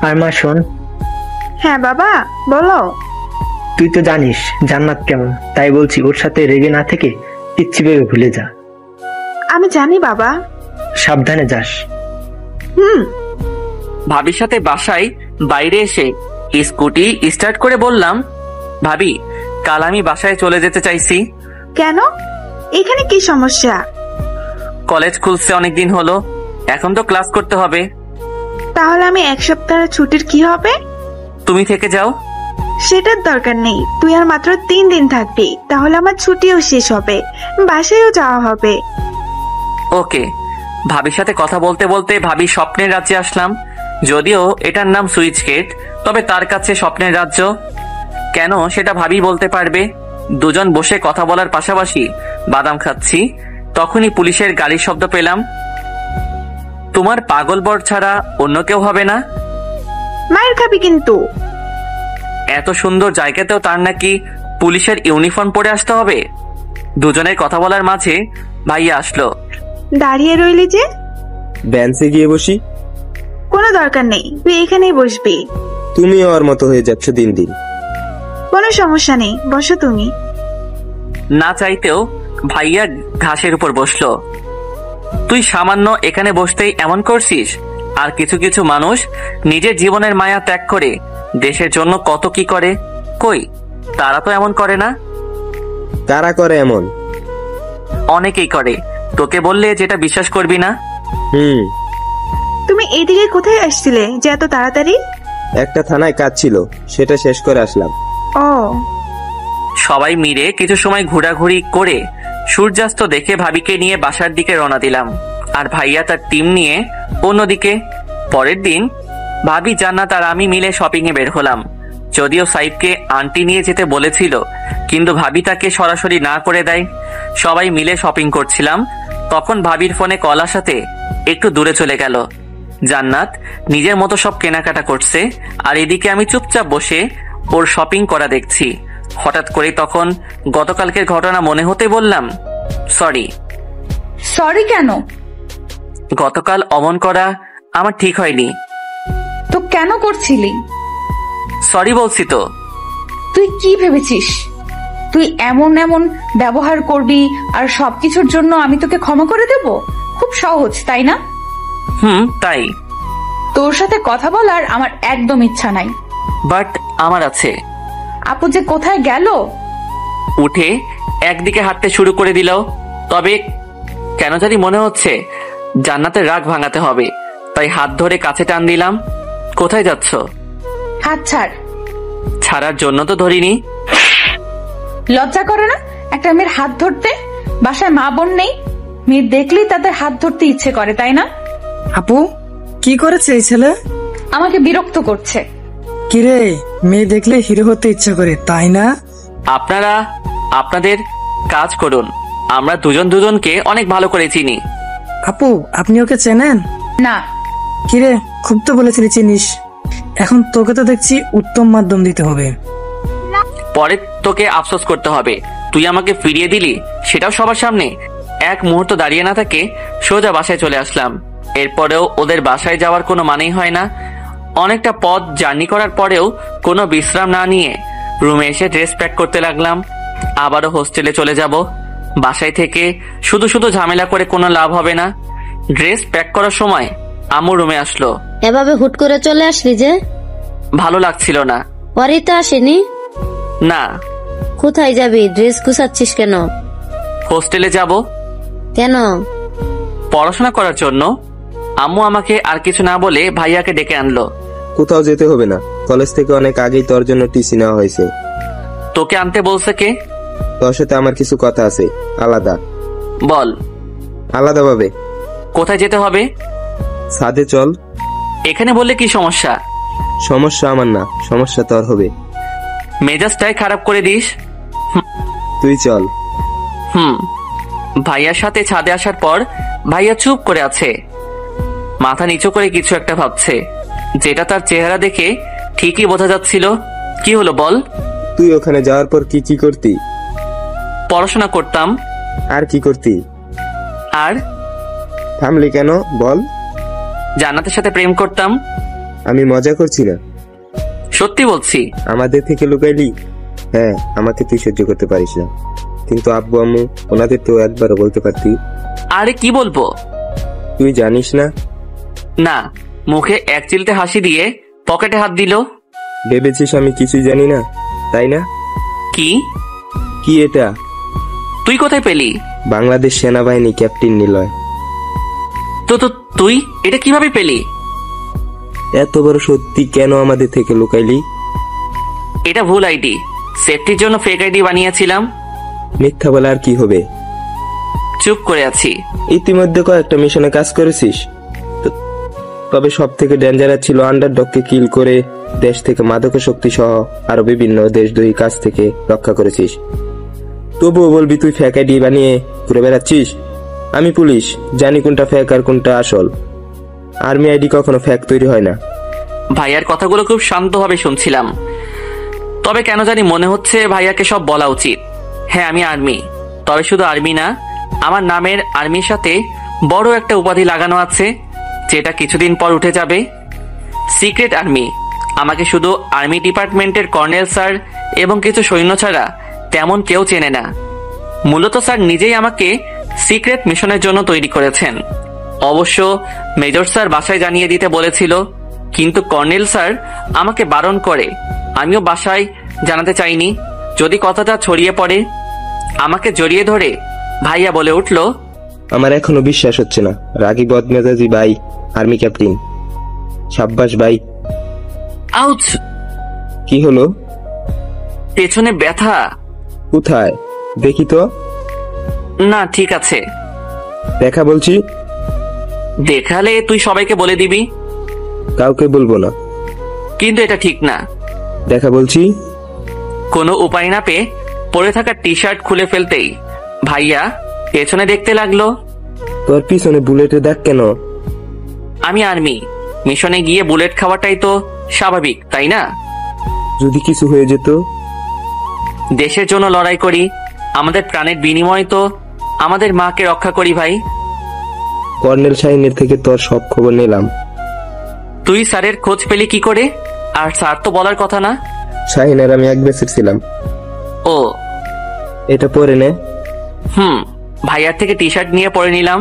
আর মা শোন। হ্যাঁ বাবা, বলো। তুই তো জানিস জান্নাত কেমন, তাই বলছি ওর সাথে রেগে না থেকে ইচ্ছে ভেবে ভুলে যা। আমি জানি বাবা। সাবধানে যাস। ভাবির সাথে বাসায় বাইরে এসে স্কুটি স্টার্ট করে বললাম, ভাবি কাল আমি বাসায় চলে যেতে চাইছি। কেন? এখানে কি সমস্যা? কলেজ খুলছে অনেকদিন হলো, এখন তো ক্লাস করতে হবে। তাহলে আমি এক সপ্তাহ ছুটির কি হবে? তুমি থেকে যাও। সেটার দরকার নেই। তুই আর মাত্র 3 দিন থাকবি, তাহলে আমার ছুটিও শেষ হবে, বাসায়ও যাওয়া হবে। ওকে। ভাবির সাথে কথা বলতে বলতে ভাবি স্বপ্নের রাজ্যে আসলাম। যদিও এটার নাম সুইচ গেট, তবে তার কাছে স্বপ্নের রাজ্য কেন সেটা ভাবি বলতে পারবে। দুজন বসে কথা বলার পাশাপাশি বাদাম খাচ্ছি, তখনই পুলিশের গাড়ির শব্দ পেলাম। তোমার পাগল বর ছাড়া অন্য কেউ হবে না? মায়ের খাবি কিন্তু। এত সুন্দর জায়গাতেও তার নাকি পুলিশের ইউনিফর্ম পরে আসতে হবে? দুজনের কথা বলার মাঝে ভাইয়া আসলো। দাঁড়িয়ে রইলি যে? বেঞ্চে গিয়ে বসি। কোনো দরকার নেই, তুই এখানেই বসবি। তুমি ওর মতো হয়ে যাচ্ছ দিন দিন। কোনো সমস্যা নেই, বসো তুমি। না চাইতেও ভাইয়া ঘাসের উপর বসলো। তুই সামান্য এখানে বসতেই এমন করছিস? আর কিছু কিছু মানুষ নিজের জীবনের মায়া ত্যাগ করে দেশের জন্য কত কি করে। কই, তারা তো এমন করে না। তারা করে এমন? অনেকেই করে, তোকে বললে যেটা বিশ্বাস করবি না। তুমি এইদিকে কোথায় আসছিলে যে এত তাড়াতাড়ি? একটা থানায় কাজ ছিল, সেটা শেষ করে আসলাম। ও। সবাই মিলে কিছু সময় ঘোরাঘুরি করে সূর্যাস্ত দেখে ভাবিকে নিয়ে বাসার দিকে রওনা দিলাম, আর ভাইয়া তার টিম নিয়ে অন্যদিকে। পরের দিন ভাবি, জান্নাত আর আমি মিলে শপিং এ বের হলাম। যদিও সাইফকে আন্টি নিয়ে যেতে বলেছিল, কিন্তু ভাবি তাকে সরাসরি না করে দেয়। সবাই মিলে শপিং করছিলাম, তখন ভাবির ফোনে কল আসাতে একটু দূরে চলে গেল। জান্নাত নিজের মতো সব কেনাকাটা করছে, আর এদিকে আমি চুপচাপ বসে ওর শপিং করা দেখছি। হঠাৎ করে তখন গতকালকের ঘটনা মনে হতে বললাম, সরি। সরি কেন? গতকাল অমন করা আমার ঠিক হয়নি। তো কেন করছিলি? সরি বলছি তো। তুই কি ভেবেছিস তুই এমন এমন ব্যবহার করবি আর সবকিছুর জন্য আমি তোকে ক্ষমা করে দেব? খুব সহজ, তাই না? তাই। তোর সাথে কথা বলার আমার একদম ইচ্ছা নাই। বাট আমার আছে। আপু যে কোথায় গেল। উঠে একদিকে হাঁটতে শুরু করে দিল। তবে কেন জানি মনে হচ্ছে জান্নাতের রাগ ভাঙাতে হবে, তাই হাত ধরে কাছে টান দিলাম। কোথায় যাচ্ছ? হাত ছাড়। ছাড়ার জন্য তো ধরিনি। লজ্জা করে না একটা মেয়ের হাত ধরতে? বাসায় মা বোন নেই, মেয়ে দেখলেই তাদের হাত ধরতে ইচ্ছে করে, তাই না? আপু কি করেছে এই ছেলে? আমাকে বিরক্ত করছে। কিরে, মেয়ে দেখলে হিরো হতে ইচ্ছা করে, তাই না? আপনারা আপনাদের কাজ করুন, আমরা দুজন দুজনকে অনেক ভালো করে চিনি। আপু আপনি ওকে চেনেন? না। কিরে, খুব তো বলেছিলি চিনিস, এখন তোকে তো দেখছি উত্তম মাধ্যম দিতে হবে। পরে তোকে আফসোস করতে হবে, তুই আমাকে ফিরিয়ে দিলি, সেটাও সবার সামনে। এক মুহূর্ত দাঁড়িয়ে না থাকে সোজা বাসায় চলে আসলাম। এরপরেও ওদের বাসায় যাওয়ার কোনো মানেই হয় না। অনেকটা পথ জার্নি করার পরেও কোনো বিশ্রাম না নিয়ে রুমে এসে ড্রেস প্যাক করতে লাগলাম। আবারও হোস্টেলে চলে যাব। বাসায় থেকে শুধু শুধু ঝামেলা করে কোনো লাভ হবে না। ড্রেস প্যাক করার সময় আম্মু রুমে আসলো। এভাবে হুট করে চলে আসলি যে? ভালো লাগছিল না। পরেই তো আসেনি? না। কোথায় যাবি? ড্রেস গুছাচ্ছিস কেন? হোস্টেলে যাব। কেন? পড়াশোনা করার জন্য। আম্মু আমাকে আর কিছু না বলে ভাইয়াকে ডেকে আনলো। কোথাও যেতে হবে না, কলেজ থেকে অনেক আগেই তোর জন্য টিসি নেওয়া হয়েছে। তোকে আনতে বলছে কে? তোর সাথে আমার কিছু কথা আছে, আলাদা। বল। আলাদা ভাবে। কোথায় যেতে হবে? ছাদে চল। এখানে বললে কি সমস্যা? সমস্যা আমার না, সমস্যা তোর হবে। মেজাজটাই খারাপ করে দিস। তুই চল। ভাইয়ার সাথে ছাদে আসার পর ভাইয়া চুপ করে আছে, মাথা নিচু করে কিছু একটা ভাবছে, যেটা তার চেহারা দেখে ঠিকই বোঝা যাচ্ছিল। কি হলো বল? তুই ওখানে যাওয়ার পর কি কি করতি? পড়াশোনা করতাম। আর কি করতি? আর থামলি কেন বল? জান্নাতের সাথে প্রেম করতাম। আমি মজা করছি না, সত্যি বলছি। আমাদের থেকে লুকাইলি? হ্যাঁ, আমাকে তুই সহ্য করতে পারিস না, কিন্তু আব্বু আম্মু ওনাদের তো একবারও বলতে পারতি। আরে কি বলবো? তুই জানিস না? না। মুখে এক চিলতে হাসি দিয়ে পকেটে হাত দিল। ভেবেছিস আমি কিছুই জানি না, তাই না? কি? কি এটা? তুই কোথায় পেলি? বাংলাদেশ সেনাবাহিনী ক্যাপ্টেন নিলয়। তো তুই এটা কিভাবে পেলি? এত বড় সত্যি কেন আমাদের থেকে লুকাইলি? এটা ভুল আইডি, সেফটির জন্য ফেক আইডি বানিয়েছিলাম। মিথ্যা বলে আর কি হবে? চুপ করে আছি। ইতিমধ্যে কয়েকটা মিশনে কাজ করেছিস, তবে সব থেকে ডেঞ্জারাস ছিল আন্ডারডগকে কিল করে দেশ থেকে মাদকাসক্তি সহ আরো বিভিন্ন দেশদ্রোহী কাজ থেকে রক্ষা করেছিস। তবুও বলবি তুই ফেক আইডি বানিয়ে ঘুরে বেড়াচ্ছিস? আমি পুলিশ, জানি কোনটা ফেক আর কোনটা আসল। আর্মি আইডি কখনো ফেক তৈরি হয় না। ভাইয়ার কথাগুলো খুব শান্তভাবে শুনছিলাম, তবে কেন জানি মনে হচ্ছে ভাইয়াকে সব বলা উচিত। হ্যাঁ, আমি আর্মি, তবে শুধু আর্মি না, আমার নামের আর্মির সাথে বড় একটা উপাধি লাগানো আছে, যেটা কিছুদিন পর উঠে যাবে। Secret army. আমাকে শুধু আর্মি ডিপার্টমেন্টের কর্নেল স্যার এবং কিছু সৈন্য ছাড়া তেমন কেউ চেনে না। মূলত স্যার নিজেই আমাকে সিক্রেট মিশনের জন্য তৈরি করেছেন। অবশ্য মেজর স্যার বাসায় জানিয়ে দিতে বলেছিল, কিন্তু কর্নেল স্যার আমাকে বারণ করে। আমিও বাসায় জানাতে চাইনি, যদি কথাটা ছড়িয়ে পড়ে। আমাকে জড়িয়ে ধরে ভাইয়া বলে উঠল, আমার এখনো বিশ্বাস হচ্ছে না, রাগী বদমেজাজি ভাই আর্মি ক্যাপ্টেন। সাব্বাস ভাই। আউচ! কি হলো? পেছনে ব্যথা। কোথায় দেখি তো? না, ঠিক আছে। দেখা বলছি। দেখালে তুই সবাইকে বলে দিবি। কাউকে বলবো না। কিন্তু এটা ঠিক না। দেখা বলছি। কোনো উপায় না পেয়ে পরে থাকা টি শার্ট খুলে ফেলতেই ভাইয়া পেছনে দেখতে লাগলো। তোর পিছনে বুলেটের দাগ কেন? আমি আর্মি, মিশনে গিয়ে বুলেট খাওয়াটাই তো স্বাভাবিক, তাই না? যদি কিছু হয়ে যেত? দেশের জন্য লড়াই করি, আমাদের প্রাণের বিনিময়ে তো আমাদের মাকে রক্ষা করি ভাই। কর্নেল শাহিনের থেকে তোর সব খবর নিলাম। তুই স্যারের খোঁজ পেলি কি করে? আর স্যার তো বলার কথা না। শাহিনের আমি এক ব্যাচের ছিলাম। ও, এটা পরে নে। ভাইয়ার থেকে টি শার্ট নিয়ে পরে নিলাম।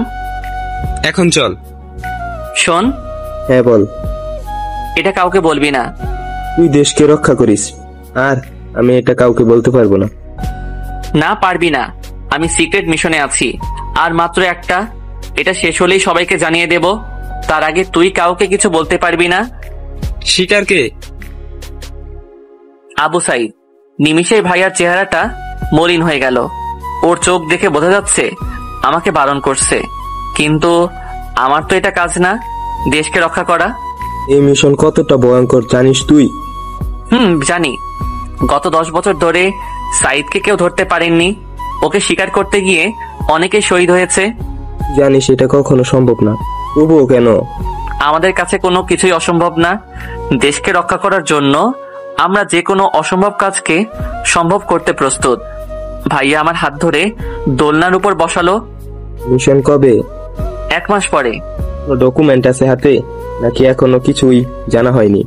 এখন চল। শোন। হ্যাঁ বল। এটা কাউকে বলবি না। তুই দেশকে রক্ষা করিস, আর আমি এটা কাউকে বলতে পারবো না। না পারবি না, আমি সিক্রেট মিশনে আছি, আর মাত্র একটা। এটা শেষ হলেই সবাইকে জানিয়ে দেব। তার আগে তুই কাউকে কিছু বলতে পারবি না। শিকারকে আবু সাইদ। নিমিষেই ভাইয়ার চেহারাটা মলিন হয়ে গেল। ওর চোখ দেখে বোঝা যাচ্ছে আমাকে বারণ করছে, কিন্তু আমার তো এটা কাজ না, দেশকে রক্ষা করা। এই মিশন কতটা ভয়ঙ্কর জানিস তুই? জানি। গত 10 বছর ধরে সাইদকে কেউ ধরতে পারেননি। ওকে শিকার করতে গিয়ে অনেকে শহীদ হয়েছে। জানিস এটা কখনো সম্ভব না, তবুও কেন? আমাদের কাছে কোনো কিছুই অসম্ভব না। দেশকে রক্ষা করার জন্য আমরা যে কোনো অসম্ভব কাজকে সম্ভব করতে প্রস্তুত। ভাইয়া আমার হাত ধরে দোলনার উপর বসালো। মিশন কবে? 1 মাস পরে। ডকুমেন্ট আছে হাতে নাকি এখনো কিছুই জানা হয়নি?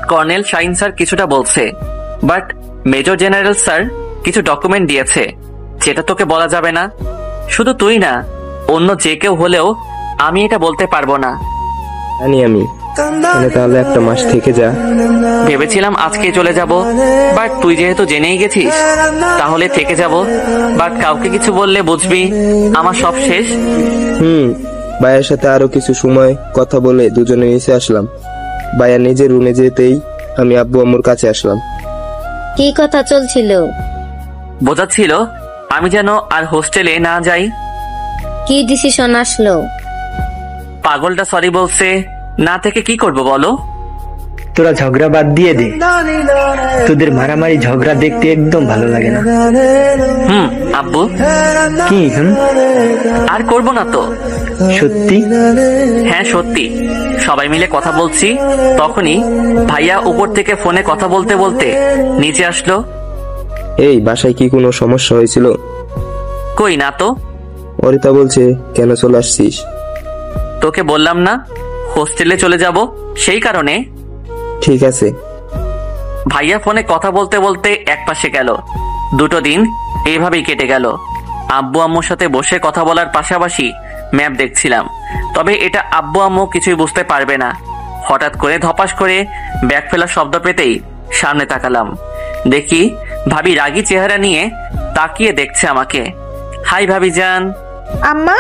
কর্নেল শাইন স্যার কিছুটা বলছে, বাট মেজর জেনারেল স্যার কিছু ডকুমেন্ট দিয়েছে, যেটা তোকে বলা যাবে না। শুধু তুই না, অন্য যে কেউ হলেও আমি এটা বলতে পারবো না। জানি আমি। তাহলে 1 মাস থেকে যা। ভেবেছিলাম আজকে চলে যাব, বাট তুই যেহেতু জেনেই গেছিস তাহলে থেকে যাব। বাট কাউকে কিছু বললে বুঝবি আমার সব শেষ। ভাইয়ের সাথে আরো কিছু সময় কথা বলে দুজনে নিচে আসলাম। ভাইয়া নিজের রুমে যেতেই আমি আব্বু আম্মুর কাছে আসলাম। কি কথা চলছিল? বোঝাচ্ছিল আমি যেন আর হোস্টেলে না যাই। কি ডিসিশন আসলো? পাগলটা সরি বলছে, না থেকে কি করব বলো? তোরা ঝগড়া বাদ দিয়ে দে, তোদের মারামারি ঝগড়া দেখতে একদম ভালো লাগে না। আব্বু কি? আর করব না তো। সত্যি? হ্যাঁ সত্যি। সবাই মিলে কথা বলছি, তখনই ভাইয়া উপর থেকে ফোনে কথা বলতে বলতে নিচে আসলো। এই বাসায় কি কোনো সমস্যা হয়েছিল? কই না তো। অরিতা বলছে কেন চলে আসছিস? তোকে বললাম না হোস্টেলে চলে যাব, সেই কারণে। ঠিক আছে। ভাইয়া ফোনে কথা বলতে বলতে একপাশে গেল। 2 দিন এইভাবেই কেটে গেল। আব্বু আম্মুর সাথে বসে কথা বলার পাশাপাশি ম্যাপ দেখছিলাম, তবে এটা আব্বু আম্মু কিছুই বুঝতে পারবে না। হঠাৎ করে ধপাস করে ব্যাগ ফেলার শব্দ পেতেই সামনে তাকালাম। দেখি ভাবি রাগী চেহারা নিয়ে তাকিয়ে দেখছে আমাকে। হাই ভাবি জান। আম্মা,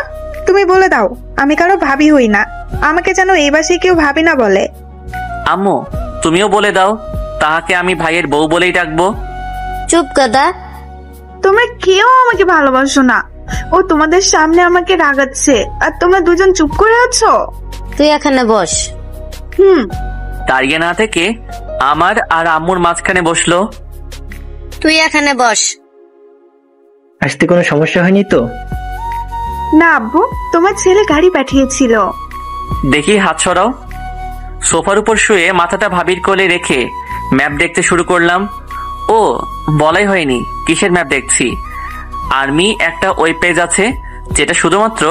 তুমি বলে দাও আমি কারো ভাবি হই না, আমাকে যেন এই বাসায় কেউ ভাবি না বলে। আম্মু তুমিও বলে দাও, তাহাকে আমি ভাইয়ের বউ বলেই ডাকবো। চুপ গাদা। তোমরা কেউ আমাকে ভালোবাসো না, ও তোমাদের সামনে আমাকে রাগাচ্ছে আর তোমরা দুজন চুপ করে আছো। তুই এখানে বস। দাঁড়িয়ে না থেকে আমার আর আম্মুর মাঝখানে বসলো। তুই এখানে বস। আসতে কোনো সমস্যা হয়নি তো? না আব্বু, তোমার ছেলে গাড়ি পাঠিয়েছিল। দেখি হাত সরাও। সোফার উপর শুয়ে মাথাটা ভাবির কোলে রেখে ম্যাপ দেখতে শুরু করলাম। ও বলাই হয়নি কিসের ম্যাপ দেখছি। আর্মি একটা ওয়েব পেজ আছে যেটা শুধুমাত্র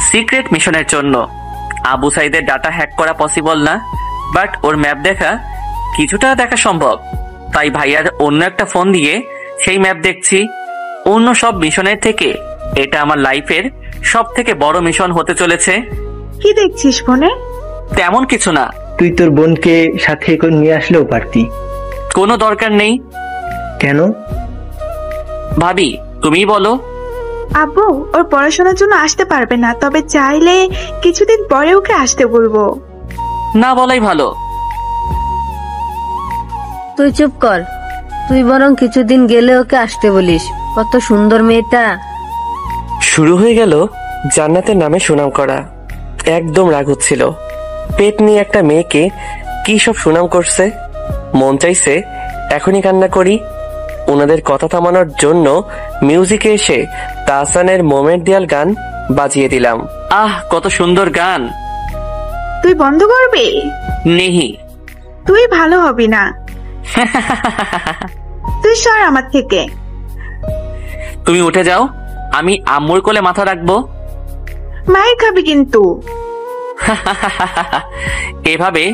সিক্রেট মিশনের জন্য। আবু সাইদের ডাটা হ্যাক করা পসিবল না, বাট ওর ম্যাপ দেখা কিছুটা দেখা সম্ভব। তাই ভাইয়ার অন্য একটা ফোন দিয়ে সেই ম্যাপ দেখছি। অন্য সব মিশনের থেকে এটা আমার লাইফের সব থেকে বড় মিশন হতে চলেছে। কি দেখছিস ফোনে? তেমন কিছু না। তুই তোর বোনকে সাথে করে নিয়ে আসলেও পারতি। কোনো দরকার নেই। কেন? ভাবি তুমিই বলো। আব্বু ওর পড়াশোনার জন্য আসতে পারবে না, তবে চাইলে কিছুদিন পরে ওকে আসতে বলবো। না বলাই ভালো। তুই চুপ কর, তুই বরং কিছুদিন গেলে ওকে আসতে বলিস। কত সুন্দর মেয়েটা। শুরু হয়ে গেল জান্নাতের নামে সুনাম করা। একদম রাগ হচ্ছিল। পেট নিয়ে একটা মেয়েকে কি সব সুনাম করছে। মন চাইছে এখনই কান্না করি। ওনাদের কথা থামানোর জন্য মিউজিকে এসে তাহসানের মোমেন্ট দিয়াল গান বাজিয়ে দিলাম। আহ কত সুন্দর গান। তুই বন্ধ করবি? নেহি। তুই ভালো হবি না। তুই সর আমার থেকে। তুমি উঠে যাও, আমি আম্মুর কোলে মাথা রাখবো। মায়ের খাবি কিন্তু। এভাবে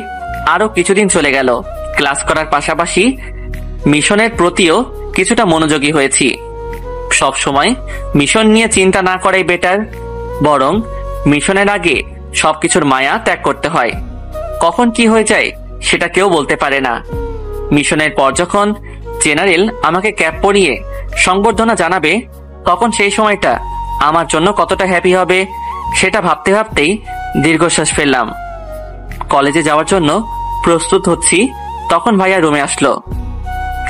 আরো কিছুদিন চলে গেল। ক্লাস করার পাশাপাশি মিশনের প্রতিও কিছুটা মনোযোগী হয়েছি। সব সময় মিশন নিয়ে চিন্তা না করাই বেটার, বরং মিশনের আগে সবকিছুর মায়া ত্যাগ করতে হয়। কখন কি হয়ে যায় সেটা কেউ বলতে পারে না। মিশনের পর যখন জেনারেল আমাকে ক্যাপ পরিয়ে সংবর্ধনা জানাবে, তখন সেই সময়টা আমার জন্য কতটা হ্যাপি হবে সেটা ভাবতে ভাবতেই দীর্ঘশ্বাস ফেললাম। কলেজে যাওয়ার জন্য প্রস্তুত হচ্ছি, তখন ভাইয়া রুমে আসলো।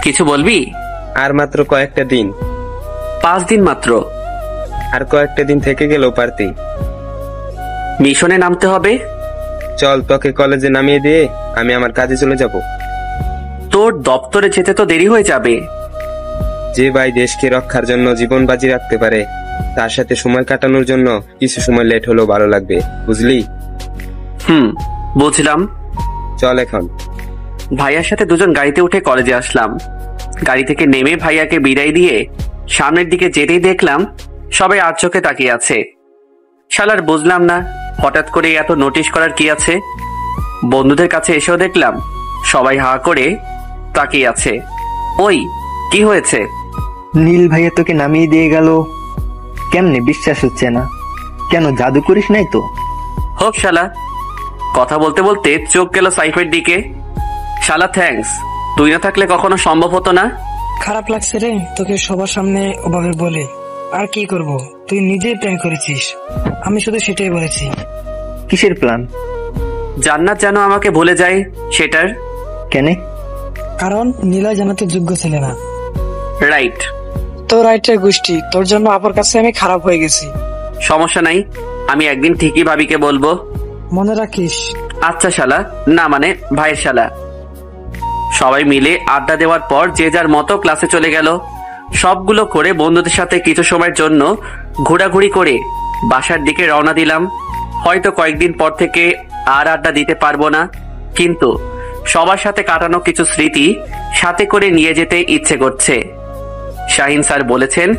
কিছু বলবি? আর মাত্র কয়েকটা দিন। 5 দিন মাত্র। আর কয়েকটা দিন থেকে গেলেও পারতি। মিশনে নামতে হবে। চল, তোকে কলেজে নামিয়ে দিয়ে আমি আমার কাজে চলে যাব। তোর দপ্তরে যেতে তো দেরি হয়ে যাবে। যে ভাই দেশকে রক্ষার জন্য জীবন বাজি রাখতে পারে, তার সাথে সময় কাটানোর জন্য কিছু সময় লেট হলেও ভালো লাগবে, বুঝলি? বুঝলাম। চল এখন। ভাইয়ার সাথে দুজন গাড়িতে উঠে কলেজে আসলাম। গাড়ি থেকে নেমে ভাইয়াকে বিদায় দিয়ে সামনের দিকে যেতেই দেখলাম সবাই আর চোখে তাকিয়ে আছে। শালার বুঝলাম না হঠাৎ করে এত নোটিশ করার কি আছে। বন্ধুদের কাছে এসেও দেখলাম সবাই হা করে তাকিয়ে আছে। ওই কি হয়েছে? নীল ভাইয়া তোকে নামিয়ে দিয়ে গেল, কেমনে বিশ্বাস হচ্ছে না? কেন জাদু করিস নাই তো? হোক শালা। কথা বলতে বলতে চোখ গেল সাইফের দিকে। শালা থ্যাঙ্কস, তুই না থাকলে কখনো সম্ভব হতো না। খারাপ লাগছে রে তোকে সবার সামনে ওভাবে বলে। আর কি করব, তুই নিজেই প্ল্যান করেছিস, আমি শুধু সেটাই বলেছি। কিসের প্ল্যান? জান্নাত যেন আমাকে ভুলে যায় সেটার। কেন? কারণ নীলা জানাতে যোগ্য ছিল না। রাইট। তো রাইটের গোষ্ঠী, তোর জন্য আপার কাছে আমি খারাপ হয়ে গেছি। সমস্যা নাই, আমি একদিন ঠিকই ভাবিকে বলবো। মনে রাখিস। আচ্ছা শালা, না মানে ভাইয়ের শালা। সবাই মিলে আড্ডা দেওয়ার পর যে যার মতো ক্লাসে চলে গেল। সবগুলো করে বন্ধুদের সাথে কিছু সময়ের জন্য ঘোরাঘুরি করে বাসার দিকে রওনা দিলাম। হয়তো কয়েকদিন পর থেকে আর আড্ডা দিতে পারবো না, কিন্তু সবার সাথে কাটানো কিছু স্মৃতি সাথে করে নিয়ে যেতে ইচ্ছে করছে। শাহিন স্যার বলেছেন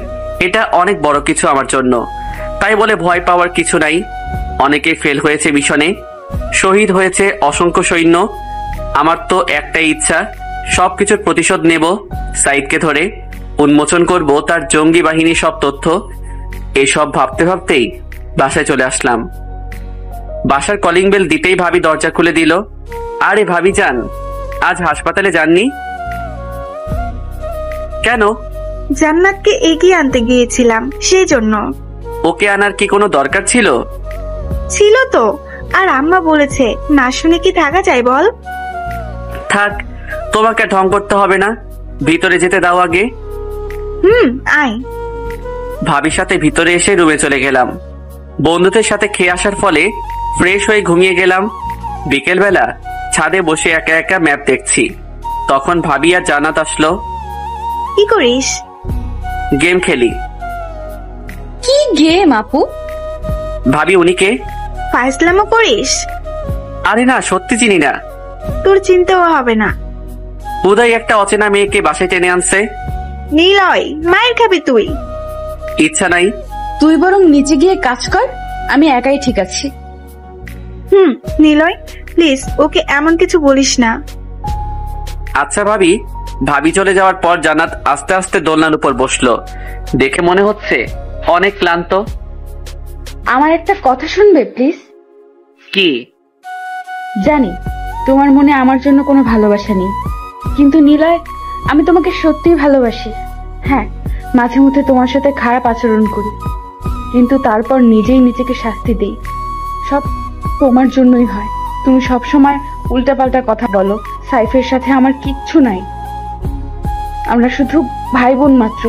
এটা অনেক বড় কিছু আমার জন্য, তাই বলে ভয় পাওয়ার কিছু নাই। অনেকে ফেল হয়েছে মিশনে, শহীদ হয়েছে অসংখ্য সৈন্য। আমার তো একটাই ইচ্ছা, সবকিছুর প্রতিশোধ নেব। সাইদকে ধরে উন্মোচন করব তার জঙ্গি বাহিনীর সব তথ্য। এসব ভাবতে ভাবতেই বাসায় চলে আসলাম। বাসার কলিং বেল দিতেই ভাবি দরজা খুলে দিল। আরে ভাবি যান, আজ হাসপাতালে যাননি কেন? জান্নাতকে এগিয়ে আনতে গিয়েছিলাম, সেই জন্য। ওকে আনার কি কোনো দরকার ছিল? ছিল তো, আর আম্মা বলেছে না শুনে কি থাকা যায় বল? থাক, তোমাকে ঢং করতে হবে না, ভিতরে যেতে দাও আগে। আয়। ভাবির সাথে ভিতরে এসে রুমে চলে গেলাম। বন্ধুদের সাথে খেয়ে আসার ফলে ফ্রেশ হয়ে ঘুমিয়ে গেলাম। বিকেলবেলা ছাদে বসে একা একা ম্যাপ দেখছি, তখন ভাবি আর জান্নাত আসলো। কি করিস? গেম খেলি। কি গেম আপু? ভাবি উনিকে। ফাইজলামো করিস? আরে না, সত্যি চিনি না। তোর চিনতেও হবে না। উদয় একটা অচেনা মেয়েকে বাসায় টেনে আনছে। নিলয়, মায়ের খাবি তুই। ইচ্ছা নাই। তুই বরং নিচে গিয়ে কাজ কর, আমি একাই ঠিক আছি। নিলয় প্লিজ ওকে এমন কিছু বলিস না। আচ্ছা ভাবি। ভাবি চলে যাওয়ার পর জান্নাত আস্তে আস্তে দোলনার উপর বসলো। দেখে মনে হচ্ছে অনেক ক্লান্ত। আমার একটা কথা শুনবে প্লিজ? কি? জানি তোমার মনে আমার জন্য কোনো ভালোবাসা নেই, কিন্তু নিলয় আমি তোমাকে সত্যিই ভালোবাসি। হ্যাঁ, মাঝে মধ্যে তোমার সাথে খারাপ আচরণ করি, কিন্তু তারপর নিজেই নিজেকে শাস্তি দেই। সব তোমার জন্যই হয়। তুমি সবসময় উল্টাপাল্টা কথা বলো। সাইফের সাথে আমার কিচ্ছু নাই, আমরা শুধু ভাই বোন মাত্র,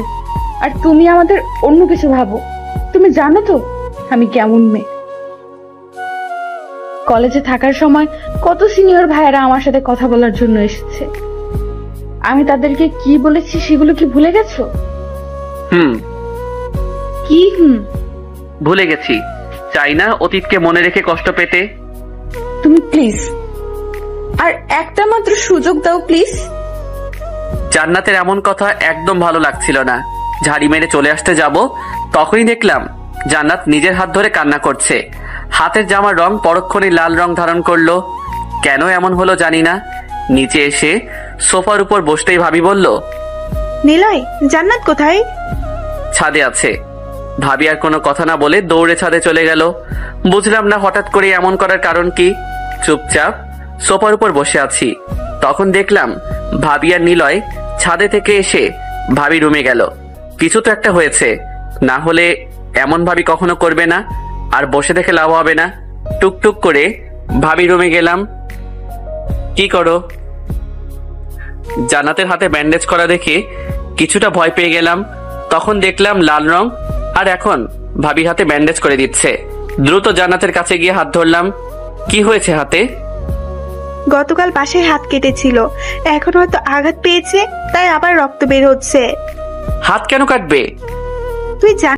আর তুমি আমাদের অন্য কিছু ভাবো। তুমি জানো তো আমি কেমন মেয়ে। কলেজে থাকার সময় কত সিনিয়র ভাইয়েরা আমার সাথে কথা বলার জন্য এসেছে, আমি তাদেরকে কি বলেছি সেগুলো কি ভুলে গেছো? কি ভুলে গেছি। চাই না অতীতকে মনে রেখে কষ্ট পেতে। তুমি প্লিজ আর একটা মাত্র সুযোগ দাও প্লিজ। জান্নাতের এমন কথা একদম ভালো লাগছিল না। ঝাড়ি মেরে চলে আসতে যাব, তখনই দেখলাম জান্নাত নিজের হাত ধরে কান্না করছে। হাতের জামার রং পরক্ষণে লাল রং ধারণ করলো। কেন এমন হলো জানি না। নিচে এসে সোফার উপর বসতেই ভাবি বলল, নিলয় জান্নাত কোথায়? ছাদে আছে। ভাবি আর কোনো কথা না বলে দৌড়ে ছাদে চলে গেল। বুঝলাম না হঠাৎ করে এমন করার কারণ কি। চুপচাপ সোফার উপর বসে আছি, তখন দেখলাম ভাবি আর নিলয় ছাদে থেকে এসে ভাবি রুমে গেল। কিছু তো একটা হয়েছে, না হলে এমন ভাবি কখনো করবে না। আর বসে দেখে লাভ হবে না। টুকটুক করে ভাবি রুমে গেলাম। কি করো? জান্নাতের হাতে ব্যান্ডেজ করা দেখে কিছুটা ভয় পেয়ে গেলাম। তখন দেখলাম লাল রং, আর এখন ভাবির হাতে ব্যান্ডেজ করে দিচ্ছে। দ্রুত জান্নাতের কাছে গিয়ে হাত ধরলাম। কি হয়েছে হাতে? গতকাল বাসায় হাত কেটেছিল, এখন হয়তো আঘাত পেয়েছে, তাই আবার রক্ত বের হচ্ছে। হাত কেন কাটবে? তুই জান